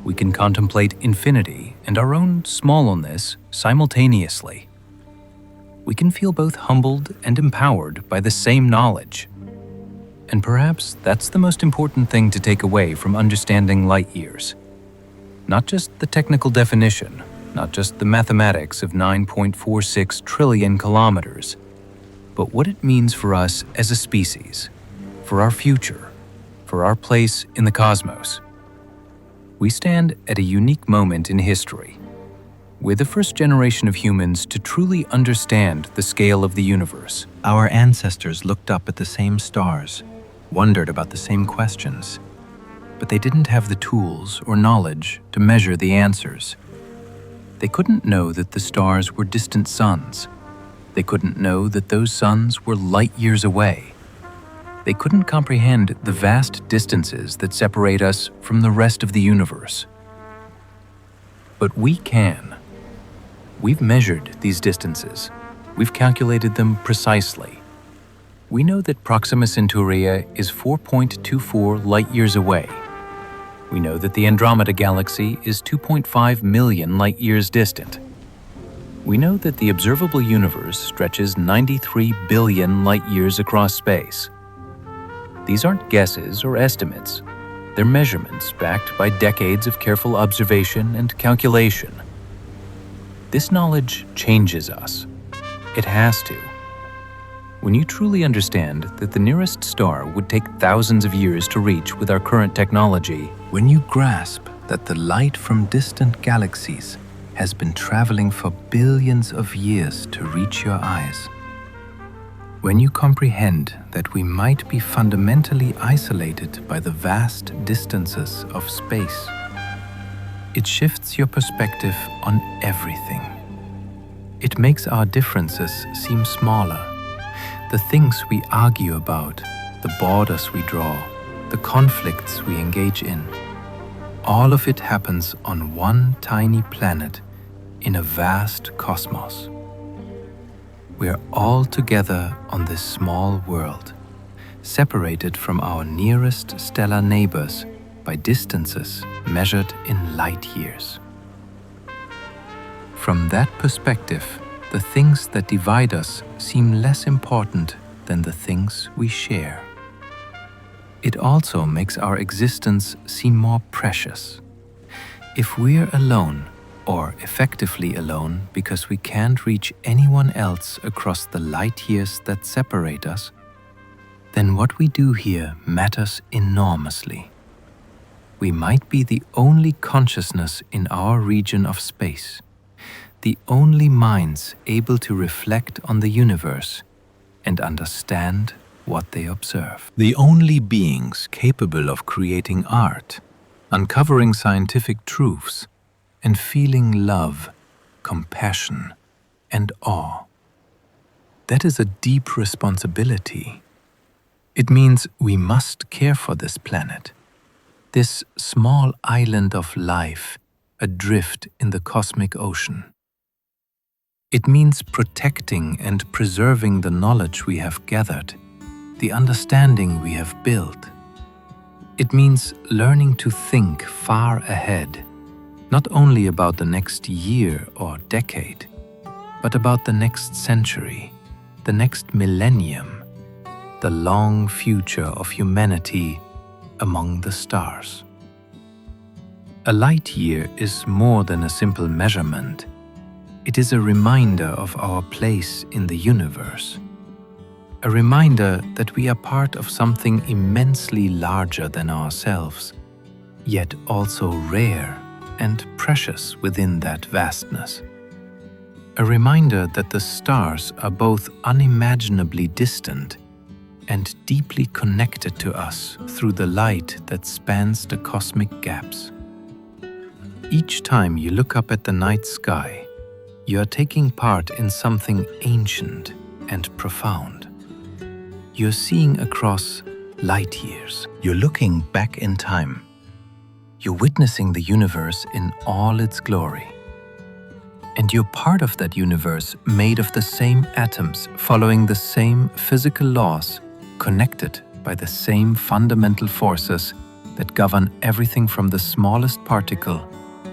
We can contemplate infinity and our own smallness simultaneously. We can feel both humbled and empowered by the same knowledge. And perhaps that's the most important thing to take away from understanding light years. Not just the technical definition, not just the mathematics of 9.46 trillion kilometers, but what it means for us as a species, for our future, for our place in the cosmos. We stand at a unique moment in history. We're the first generation of humans to truly understand the scale of the universe. Our ancestors looked up at the same stars, wondered about the same questions, but they didn't have the tools or knowledge to measure the answers. They couldn't know that the stars were distant suns. They couldn't know that those suns were light years away. They couldn't comprehend the vast distances that separate us from the rest of the universe. But we can. We've measured these distances. We've calculated them precisely. We know that Proxima Centauri is 4.24 light-years away. We know that the Andromeda Galaxy is 2.5 million light-years distant. We know that the observable universe stretches 93 billion light-years across space. These aren't guesses or estimates. They're measurements backed by decades of careful observation and calculation. This knowledge changes us. It has to. When you truly understand that the nearest star would take thousands of years to reach with our current technology, When you grasp that the light from distant galaxies has been traveling for billions of years to reach your eyes, when you comprehend that we might be fundamentally isolated by the vast distances of space, it shifts your perspective on everything. It makes our differences seem smaller. The things we argue about, the borders we draw, the conflicts we engage in, all of it happens on one tiny planet in a vast cosmos. We're all together on this small world, separated from our nearest stellar neighbors by distances measured in light years. From that perspective, the things that divide us seem less important than the things we share. It also makes our existence seem more precious. If we're alone, or effectively alone because we can't reach anyone else across the light years that separate us, then what we do here matters enormously. We might be the only consciousness in our region of space, the only minds able to reflect on the universe and understand what they observe. The only beings capable of creating art, uncovering scientific truths, and feeling love, compassion, and awe. That is a deep responsibility. It means we must care for this planet, this small island of life adrift in the cosmic ocean. It means protecting and preserving the knowledge we have gathered, the understanding we have built. It means learning to think far ahead, not only about the next year or decade, but about the next century, the next millennium, the long future of humanity among the stars. A light year is more than a simple measurement. It is a reminder of our place in the universe. A reminder that we are part of something immensely larger than ourselves, yet also rare and precious within that vastness. A reminder that the stars are both unimaginably distant and deeply connected to us through the light that spans the cosmic gaps. Each time you look up at the night sky, you are taking part in something ancient and profound. You're seeing across light years. You're looking back in time. You're witnessing the universe in all its glory. And you're part of that universe made of the same atoms, following the same physical laws, connected by the same fundamental forces that govern everything from the smallest particle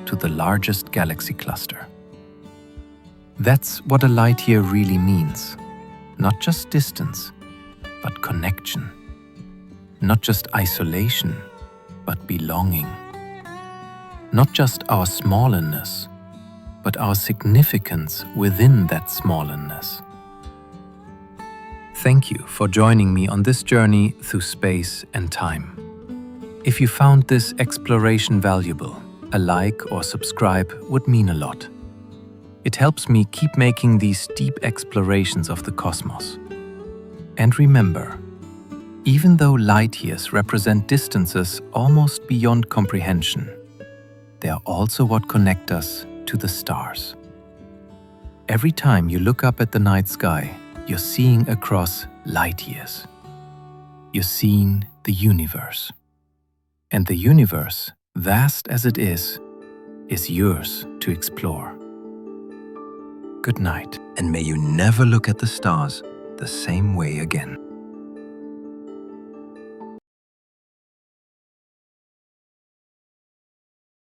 to the largest galaxy cluster. That's what a light year really means. Not just distance, but connection. not just isolation, but belonging. Not just our smallness, but our significance within that smallness. Thank you for joining me on this journey through space and time. If you found this exploration valuable, a like or subscribe would mean a lot. It helps me keep making these deep explorations of the cosmos. And remember, even though light years represent distances almost beyond comprehension, they are also what connect us to the stars. Every time you look up at the night sky, you're seeing across light years. You're seeing the universe. And the universe, vast as it is yours to explore. Good night, and may you never look at the stars the same way again.